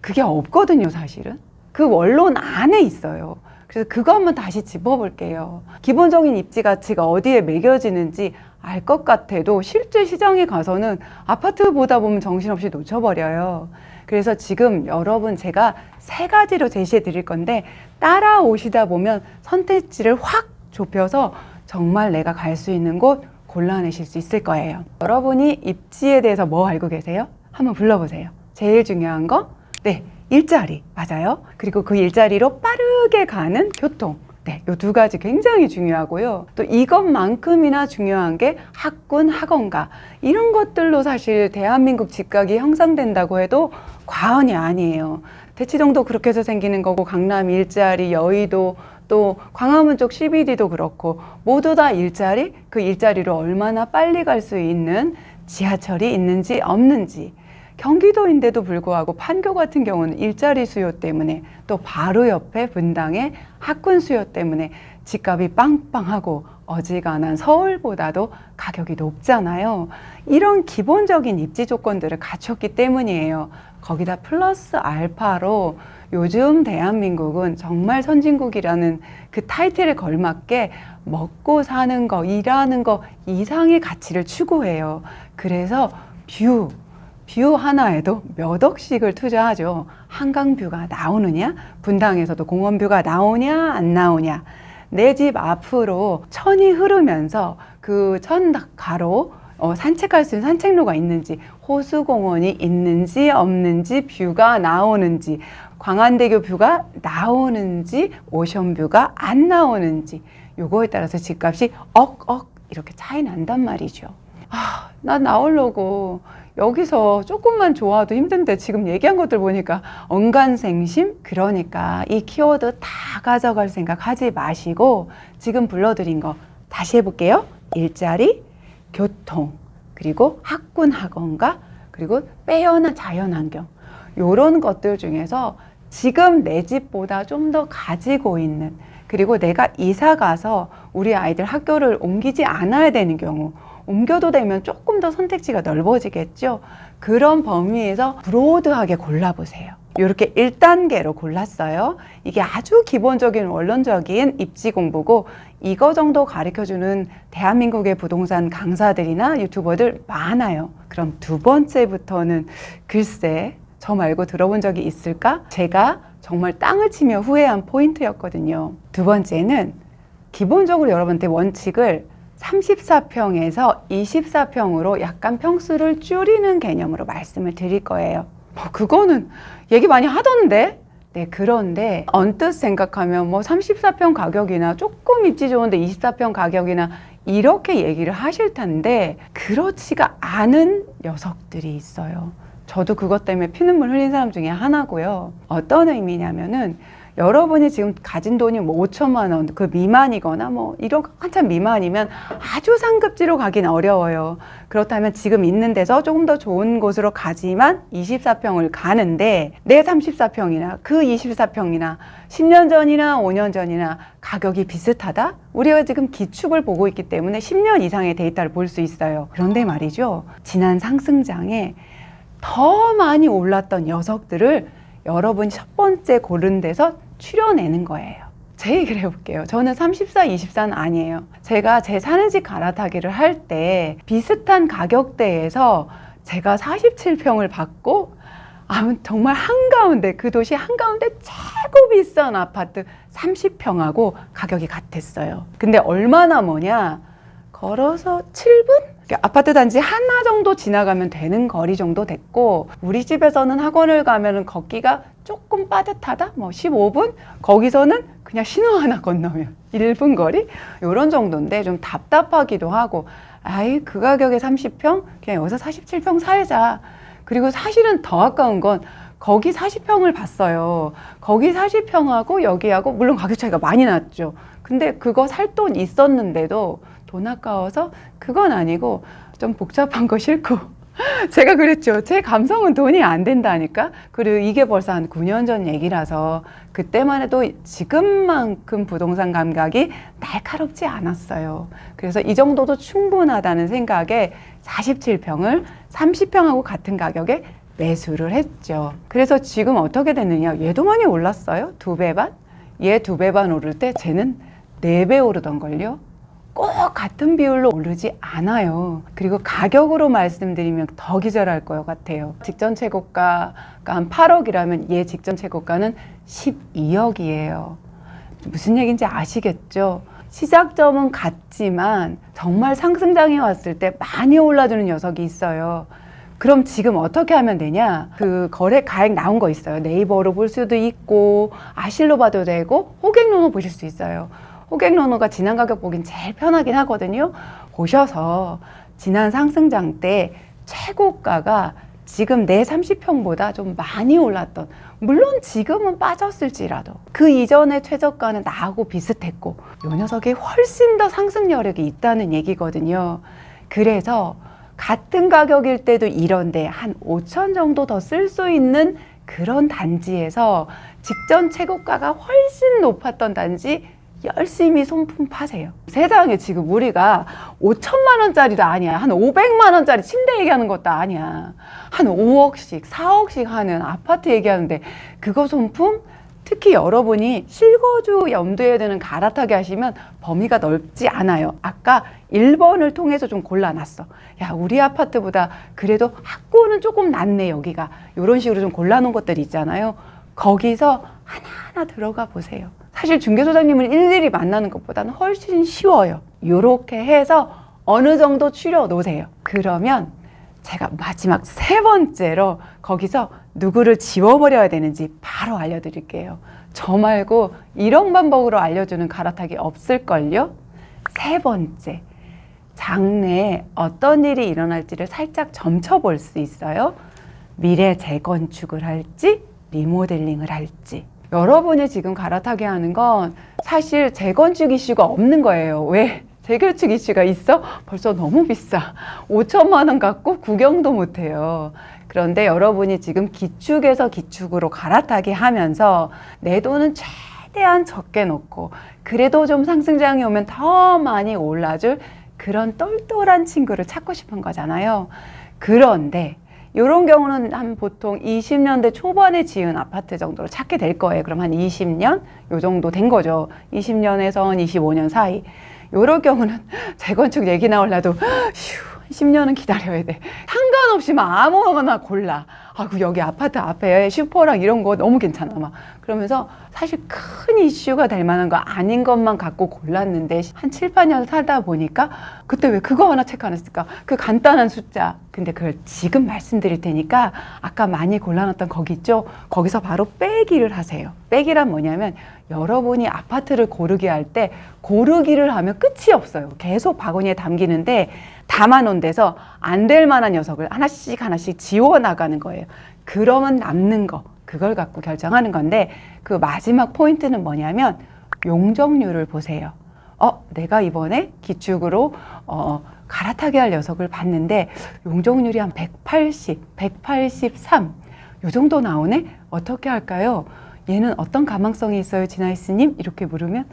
그게 없거든요, 사실은. 그 원론 안에 있어요. 그래서 그거 한번 다시 짚어볼게요. 기본적인 입지 가치가 어디에 매겨지는지 알 것 같아도 실제 시장에 가서는 아파트 보다 보면 정신없이 놓쳐버려요. 그래서 지금 여러분 제가 3가지로 제시해 드릴 건데 따라오시다 보면 선택지를 확 좁혀서 정말 내가 갈 수 있는 곳 골라내실 수 있을 거예요. 여러분이 입지에 대해서 뭐 알고 계세요? 한번 불러보세요. 제일 중요한 거? 네, 일자리. 맞아요. 그리고 그 일자리로 빠르게 가는 교통. 네, 요 2가지 굉장히 중요하고요. 또 이것만큼이나 중요한 게 학군, 학원가. 이런 것들로 사실 대한민국 집값이 형성된다고 해도 과언이 아니에요. 대치동도 그렇게 해서 생기는 거고 강남 일자리, 여의도, 또 광화문 쪽 CBD도 그렇고 모두 다 일자리, 그 일자리로 얼마나 빨리 갈 수 있는 지하철이 있는지 없는지. 경기도인데도 불구하고 판교 같은 경우는 일자리 수요 때문에 또 바로 옆에 분당의 학군 수요 때문에 집값이 빵빵하고 어지간한 서울보다도 가격이 높잖아요. 이런 기본적인 입지 조건들을 갖췄기 때문이에요. 거기다 플러스 알파로 요즘 대한민국은 정말 선진국이라는 그 타이틀에 걸맞게 먹고 사는 거, 일하는 거 이상의 가치를 추구해요. 그래서 뷰 하나에도 몇 억씩을 투자하죠. 한강뷰가 나오느냐? 분당에서도 공원뷰가 나오냐? 안 나오냐? 내 집 앞으로 천이 흐르면서 그 천 가로 산책할 수 있는 산책로가 있는지, 호수공원이 있는지 없는지, 뷰가 나오는지, 광안대교 뷰가 나오는지, 오션뷰가 안 나오는지, 요거에 따라서 집값이 억억 이렇게 차이 난단 말이죠. 난 나오려고 여기서 조금만 좋아도 힘든데 지금 얘기한 것들 보니까 언간생심? 그러니까 이 키워드 다 가져갈 생각 하지 마시고 지금 불러드린 거 다시 해볼게요. 일자리, 교통, 그리고 학군, 학원가, 그리고 빼어난 자연환경. 요런 것들 중에서 지금 내 집보다 좀 더 가지고 있는, 그리고 내가 이사 가서 우리 아이들 학교를 옮기지 않아야 되는 경우, 옮겨도 되면 조금 더 선택지가 넓어지겠죠. 그런 범위에서 브로드하게 골라보세요. 이렇게 1단계로 골랐어요. 이게 아주 기본적인 원론적인 입지 공부고 이거 정도 가르쳐주는 대한민국의 부동산 강사들이나 유튜버들 많아요. 그럼 2번째부터는 글쎄 저 말고 들어본 적이 있을까? 제가 정말 땅을 치며 후회한 포인트였거든요. 2번째는 기본적으로 여러분한테 원칙을 34평에서 24평으로 약간 평수를 줄이는 개념으로 말씀을 드릴 거예요. 그거는 얘기 많이 하던데? 네, 그런데 언뜻 생각하면 34평 가격이나 조금 입지 좋은데 24평 가격이나 이렇게 얘기를 하실 텐데 그렇지가 않은 녀석들이 있어요. 저도 그것 때문에 피눈물 흘린 사람 중에 하나고요. 어떤 의미냐면은 여러분이 지금 가진 돈이 뭐 5천만 원 그 미만이거나 뭐 1억 한참 미만이면 아주 상급지로 가긴 어려워요. 그렇다면 지금 있는 데서 조금 더 좋은 곳으로 가지만 24평을 가는데 내 34평이나 그 24평이나 10년 전이나 5년 전이나 가격이 비슷하다? 우리가 지금 기축을 보고 있기 때문에 10년 이상의 데이터를 볼 수 있어요. 그런데 말이죠. 지난 상승장에 더 많이 올랐던 녀석들을 여러분이 첫 번째 고른 데서 추려내는 거예요. 제 얘기를 해볼게요. 저는 34, 24는 아니에요. 제가 제 사는 집 갈아타기를 할 때 비슷한 가격대에서 제가 47평을 받고 정말 한가운데 그 도시 한가운데 최고 비싼 아파트 30평하고 가격이 같았어요. 근데 얼마나 뭐냐? 걸어서 7분? 아파트 단지 하나 정도 지나가면 되는 거리 정도 됐고 우리 집에서는 학원을 가면 걷기가 조금 빠듯하다? 뭐 15분? 거기서는 그냥 신호 하나 건너면 1분 거리? 이런 정도인데 좀 답답하기도 하고 아이 그 가격에 30평? 그냥 여기서 47평 살자. 그리고 사실은 더 아까운 건 거기 40평을 봤어요. 거기 40평하고 여기하고 물론 가격 차이가 많이 났죠. 근데 그거 살 돈 있었는데도 돈 아까워서 그건 아니고 좀 복잡한 거 싫고 제가 그랬죠. 제 감성은 돈이 안 된다니까. 그리고 이게 벌써 한 9년 전 얘기라서 그때만 해도 지금만큼 부동산 감각이 날카롭지 않았어요. 그래서 이 정도도 충분하다는 생각에 47평을 30평하고 같은 가격에 매수를 했죠. 그래서 지금 어떻게 됐느냐. 얘도 많이 올랐어요. 2배 반? 얘 2배 반 오를 때 쟤는 4배 오르던걸요. 꼭 같은 비율로 오르지 않아요. 그리고 가격으로 말씀드리면 더 기절할 것 같아요. 직전 최고가가 한 8억이라면 얘 직전 최고가는 12억이에요. 무슨 얘기인지 아시겠죠? 시작점은 같지만 정말 상승장이 왔을 때 많이 올라주는 녀석이 있어요. 그럼 지금 어떻게 하면 되냐? 그 거래 가액 나온 거 있어요. 네이버로 볼 수도 있고 아실로 봐도 되고 호갱로노 보실 수 있어요. 호갱로노가 지난 가격 보긴 제일 편하긴 하거든요. 보셔서 지난 상승장 때 최고가가 지금 내 30평보다 좀 많이 올랐던, 물론 지금은 빠졌을지라도 그 이전의 최저가는 나하고 비슷했고 요 녀석이 훨씬 더 상승 여력이 있다는 얘기거든요. 그래서 같은 가격일 때도 이런데 한 5천 정도 더 쓸 수 있는 그런 단지에서 직전 최고가가 훨씬 높았던 단지 열심히 손품 파세요. 세상에 지금 우리가 5천만 원짜리도 아니야. 한 500만 원짜리 침대 얘기하는 것도 아니야. 한 5억씩, 4억씩 하는 아파트 얘기하는데 그거 손품? 특히 여러분이 실거주 염두에 두는 갈아타기 하시면 범위가 넓지 않아요. 아까 1번을 통해서 좀 골라놨어. 야, 우리 아파트보다 그래도 학구는 조금 낫네, 여기가. 이런 식으로 좀 골라놓은 것들이 있잖아요. 거기서 하나하나 들어가 보세요. 사실 중개소장님을 일일이 만나는 것보다는 훨씬 쉬워요. 이렇게 해서 어느 정도 추려 놓으세요. 그러면 제가 마지막 3번째로 거기서 누구를 지워버려야 되는지 바로 알려드릴게요. 저 말고 이런 방법으로 알려주는 갈아타기 없을걸요? 3번째, 장래에 어떤 일이 일어날지를 살짝 점쳐볼 수 있어요. 미래 재건축을 할지 리모델링을 할지. 여러분이 지금 갈아타기 하는 건 사실 재건축 이슈가 없는 거예요. 왜? 재건축 이슈가 있어? 벌써 너무 비싸. 5천만 원 갖고 구경도 못해요. 그런데 여러분이 지금 기축에서 기축으로 갈아타기 하면서 내 돈은 최대한 적게 넣고 그래도 좀 상승장이 오면 더 많이 올라줄 그런 똘똘한 친구를 찾고 싶은 거잖아요. 그런데 이런 경우는 한 보통 20년대 초반에 지은 아파트 정도로 찾게 될 거예요. 그럼 한 20년? 요 정도 된 거죠. 20년에서 25년 사이. 요럴 경우는 재건축 얘기 나오려도 10년은 기다려야 돼. 상관없이 막 아무거나 골라. 아이고, 여기 아파트 앞에 슈퍼랑 이런 거 너무 괜찮아. 막. 그러면서 사실 큰 이슈가 될 만한 거 아닌 것만 갖고 골랐는데 한 7, 8년 살다 보니까 그때 왜 그거 하나 체크 안 했을까? 그 간단한 숫자. 근데 그걸 지금 말씀드릴 테니까 아까 많이 골라놨던 거기 있죠? 거기서 바로 빼기를 하세요. 빼기란 뭐냐면 여러분이 아파트를 고르게 할 때 고르기를 하면 끝이 없어요. 계속 바구니에 담기는데 담아놓은 데서 안 될 만한 녀석을 하나씩 하나씩 지워나가는 거예요. 그러면 남는 거, 그걸 갖고 결정하는 건데 그 마지막 포인트는 뭐냐면 용적률을 보세요. 내가 이번에 기축으로 갈아타게 할 녀석을 봤는데 용적률이 한 180, 183 요 정도 나오네? 어떻게 할까요? 얘는 어떤 가망성이 있어요, 진아이스님? 이렇게 물으면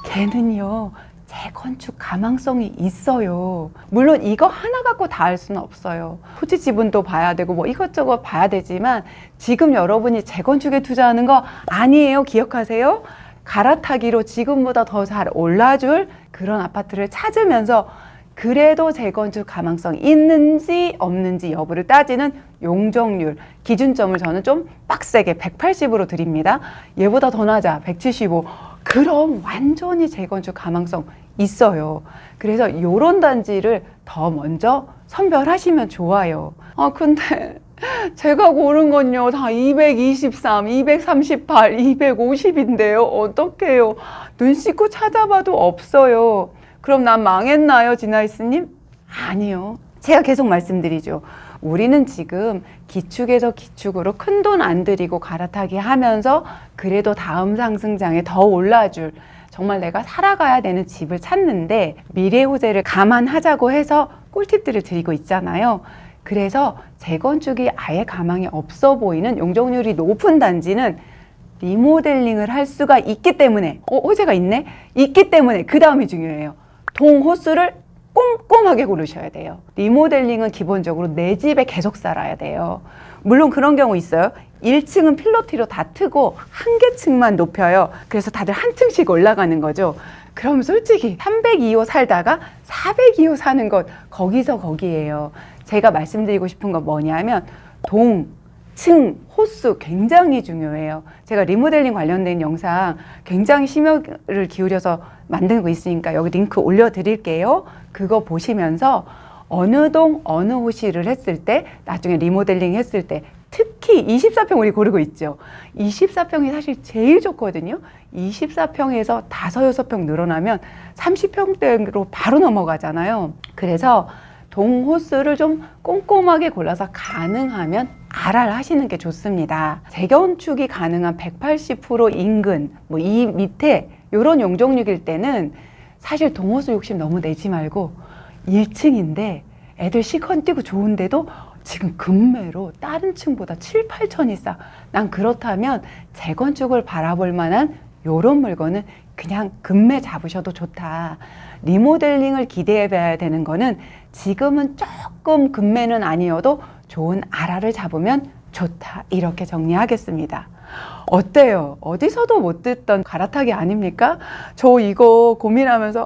걔는요 재건축 가망성이 있어요. 물론 이거 하나 갖고 다 할 수는 없어요. 토지 지분도 봐야 되고 뭐 이것저것 봐야 되지만 지금 여러분이 재건축에 투자하는 거 아니에요. 기억하세요? 갈아타기로 지금보다 더 잘 올라줄 그런 아파트를 찾으면서 그래도 재건축 가망성이 있는지 없는지 여부를 따지는 용적률 기준점을 저는 좀 빡세게 180으로 드립니다. 얘보다 더 낮아 175. 그럼 완전히 재건축 가망성 있어요. 그래서 이런 단지를 더 먼저 선별하시면 좋아요. 근데 제가 고른 건요 다 223, 238, 250인데요. 어떡해요? 눈 씻고 찾아봐도 없어요. 그럼 난 망했나요, 진아이스님? 아니요. 제가 계속 말씀드리죠. 우리는 지금 기축에서 기축으로 큰 돈 안 들이고 갈아타기 하면서 그래도 다음 상승장에 더 올라줄 정말 내가 살아가야 되는 집을 찾는데 미래 호재를 감안하자고 해서 꿀팁들을 드리고 있잖아요. 그래서 재건축이 아예 가망이 없어 보이는 용적률이 높은 단지는 리모델링을 할 수가 있기 때문에 호재가 있네? 있기 때문에 그 다음이 중요해요. 동호수를 꼼꼼하게 고르셔야 돼요. 리모델링은 기본적으로 내 집에 계속 살아야 돼요. 물론 그런 경우 있어요. 1층은 필로티로 다 트고 한 개 층만 높여요. 그래서 다들 한 층씩 올라가는 거죠. 그럼 솔직히 302호 살다가 402호 사는 것 거기서 거기에요. 제가 말씀드리고 싶은 건 뭐냐면 동, 층, 호수 굉장히 중요해요. 제가 리모델링 관련된 영상 굉장히 심혈을 기울여서 만든 거 있으니까 여기 링크 올려드릴게요. 그거 보시면서 어느 동, 어느 호실을 했을 때, 나중에 리모델링 했을 때 특히 24평 우리 고르고 있죠. 24평이 사실 제일 좋거든요. 24평에서 5, 6평 늘어나면 30평대로 바로 넘어가잖아요. 그래서 동호수를 좀 꼼꼼하게 골라서 가능하면 RR 하시는 게 좋습니다. 재건축이 가능한 180% 인근, 뭐 이 밑에 이런 용적률일 때는 사실 동호수 욕심 너무 내지 말고 1층인데 애들 시컨 뛰고 좋은데도 지금 금매로 다른 층보다 7, 8천이 싸. 난 그렇다면 재건축을 바라볼 만한 요런 물건은 그냥 금매 잡으셔도 좋다. 리모델링을 기대해 봐야 되는 거는 지금은 조금 금매는 아니어도 좋은 RR을 잡으면 좋다. 이렇게 정리하겠습니다. 어때요? 어디서도 못 듣던 갈아타기 아닙니까? 저 이거 고민하면서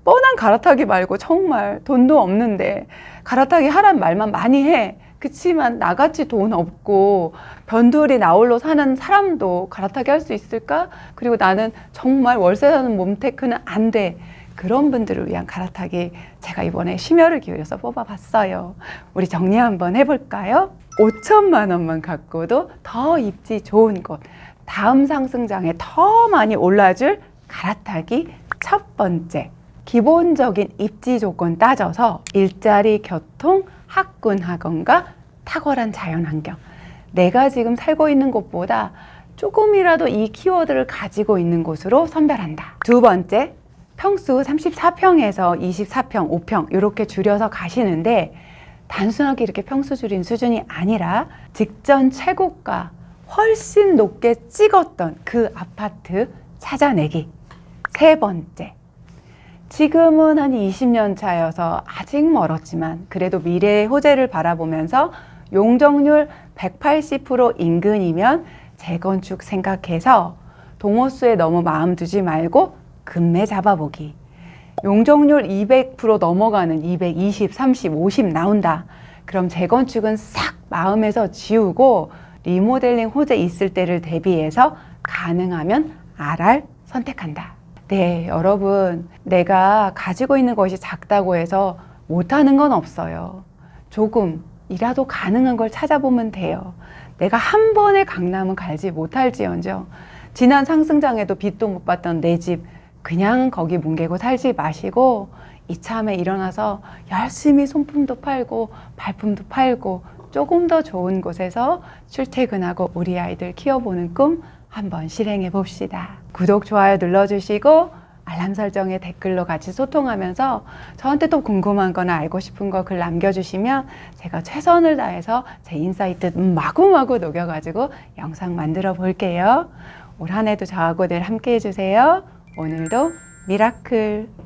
뻔한 갈아타기 말고 정말 돈도 없는데 갈아타기 하란 말만 많이 해. 그치만 나같이 돈 없고 변두리 나홀로 사는 사람도 갈아타기 할 수 있을까? 그리고 나는 정말 월세 사는 몸테크는 안 돼. 그런 분들을 위한 갈아타기 제가 이번에 심혈을 기울여서 뽑아봤어요. 우리 정리 한번 해볼까요? 5천만 원만 갖고도 더 입지 좋은 곳, 다음 상승장에 더 많이 올라줄 갈아타기 첫 번째. 기본적인 입지 조건 따져서 일자리, 교통, 학군, 학원과 탁월한 자연환경. 내가 지금 살고 있는 곳보다 조금이라도 이 키워드를 가지고 있는 곳으로 선별한다. 두 번째, 평수 34평에서 24평, 5평 이렇게 줄여서 가시는데 단순하게 이렇게 평수 줄인 수준이 아니라 직전 최고가 훨씬 높게 찍었던 그 아파트 찾아내기. 세 번째, 지금은 한 20년 차여서 아직 멀었지만 그래도 미래의 호재를 바라보면서 용적률 180% 인근이면 재건축 생각해서 동호수에 너무 마음 두지 말고 금매 잡아보기. 용적률 200% 넘어가는 220, 30, 50 나온다. 그럼 재건축은 싹 마음에서 지우고 리모델링 호재 있을 때를 대비해서 가능하면 RR 선택한다. 네, 여러분, 내가 가지고 있는 것이 작다고 해서 못하는 건 없어요. 조금이라도 가능한 걸 찾아보면 돼요. 내가 한 번에 강남은 갈지 못할지언정 지난 상승장에도 빚도 못 받던 내 집 그냥 거기 뭉개고 살지 마시고 이참에 일어나서 열심히 손품도 팔고 발품도 팔고 조금 더 좋은 곳에서 출퇴근하고 우리 아이들 키워보는 꿈 한번 실행해 봅시다. 구독, 좋아요 눌러주시고 알람 설정에 댓글로 같이 소통하면서 저한테 또 궁금한 거나 알고 싶은 거 글 남겨주시면 제가 최선을 다해서 제 인사이트 마구마구 녹여가지고 영상 만들어 볼게요. 올 한 해도 저하고 늘 함께 해주세요. 오늘도 미라클.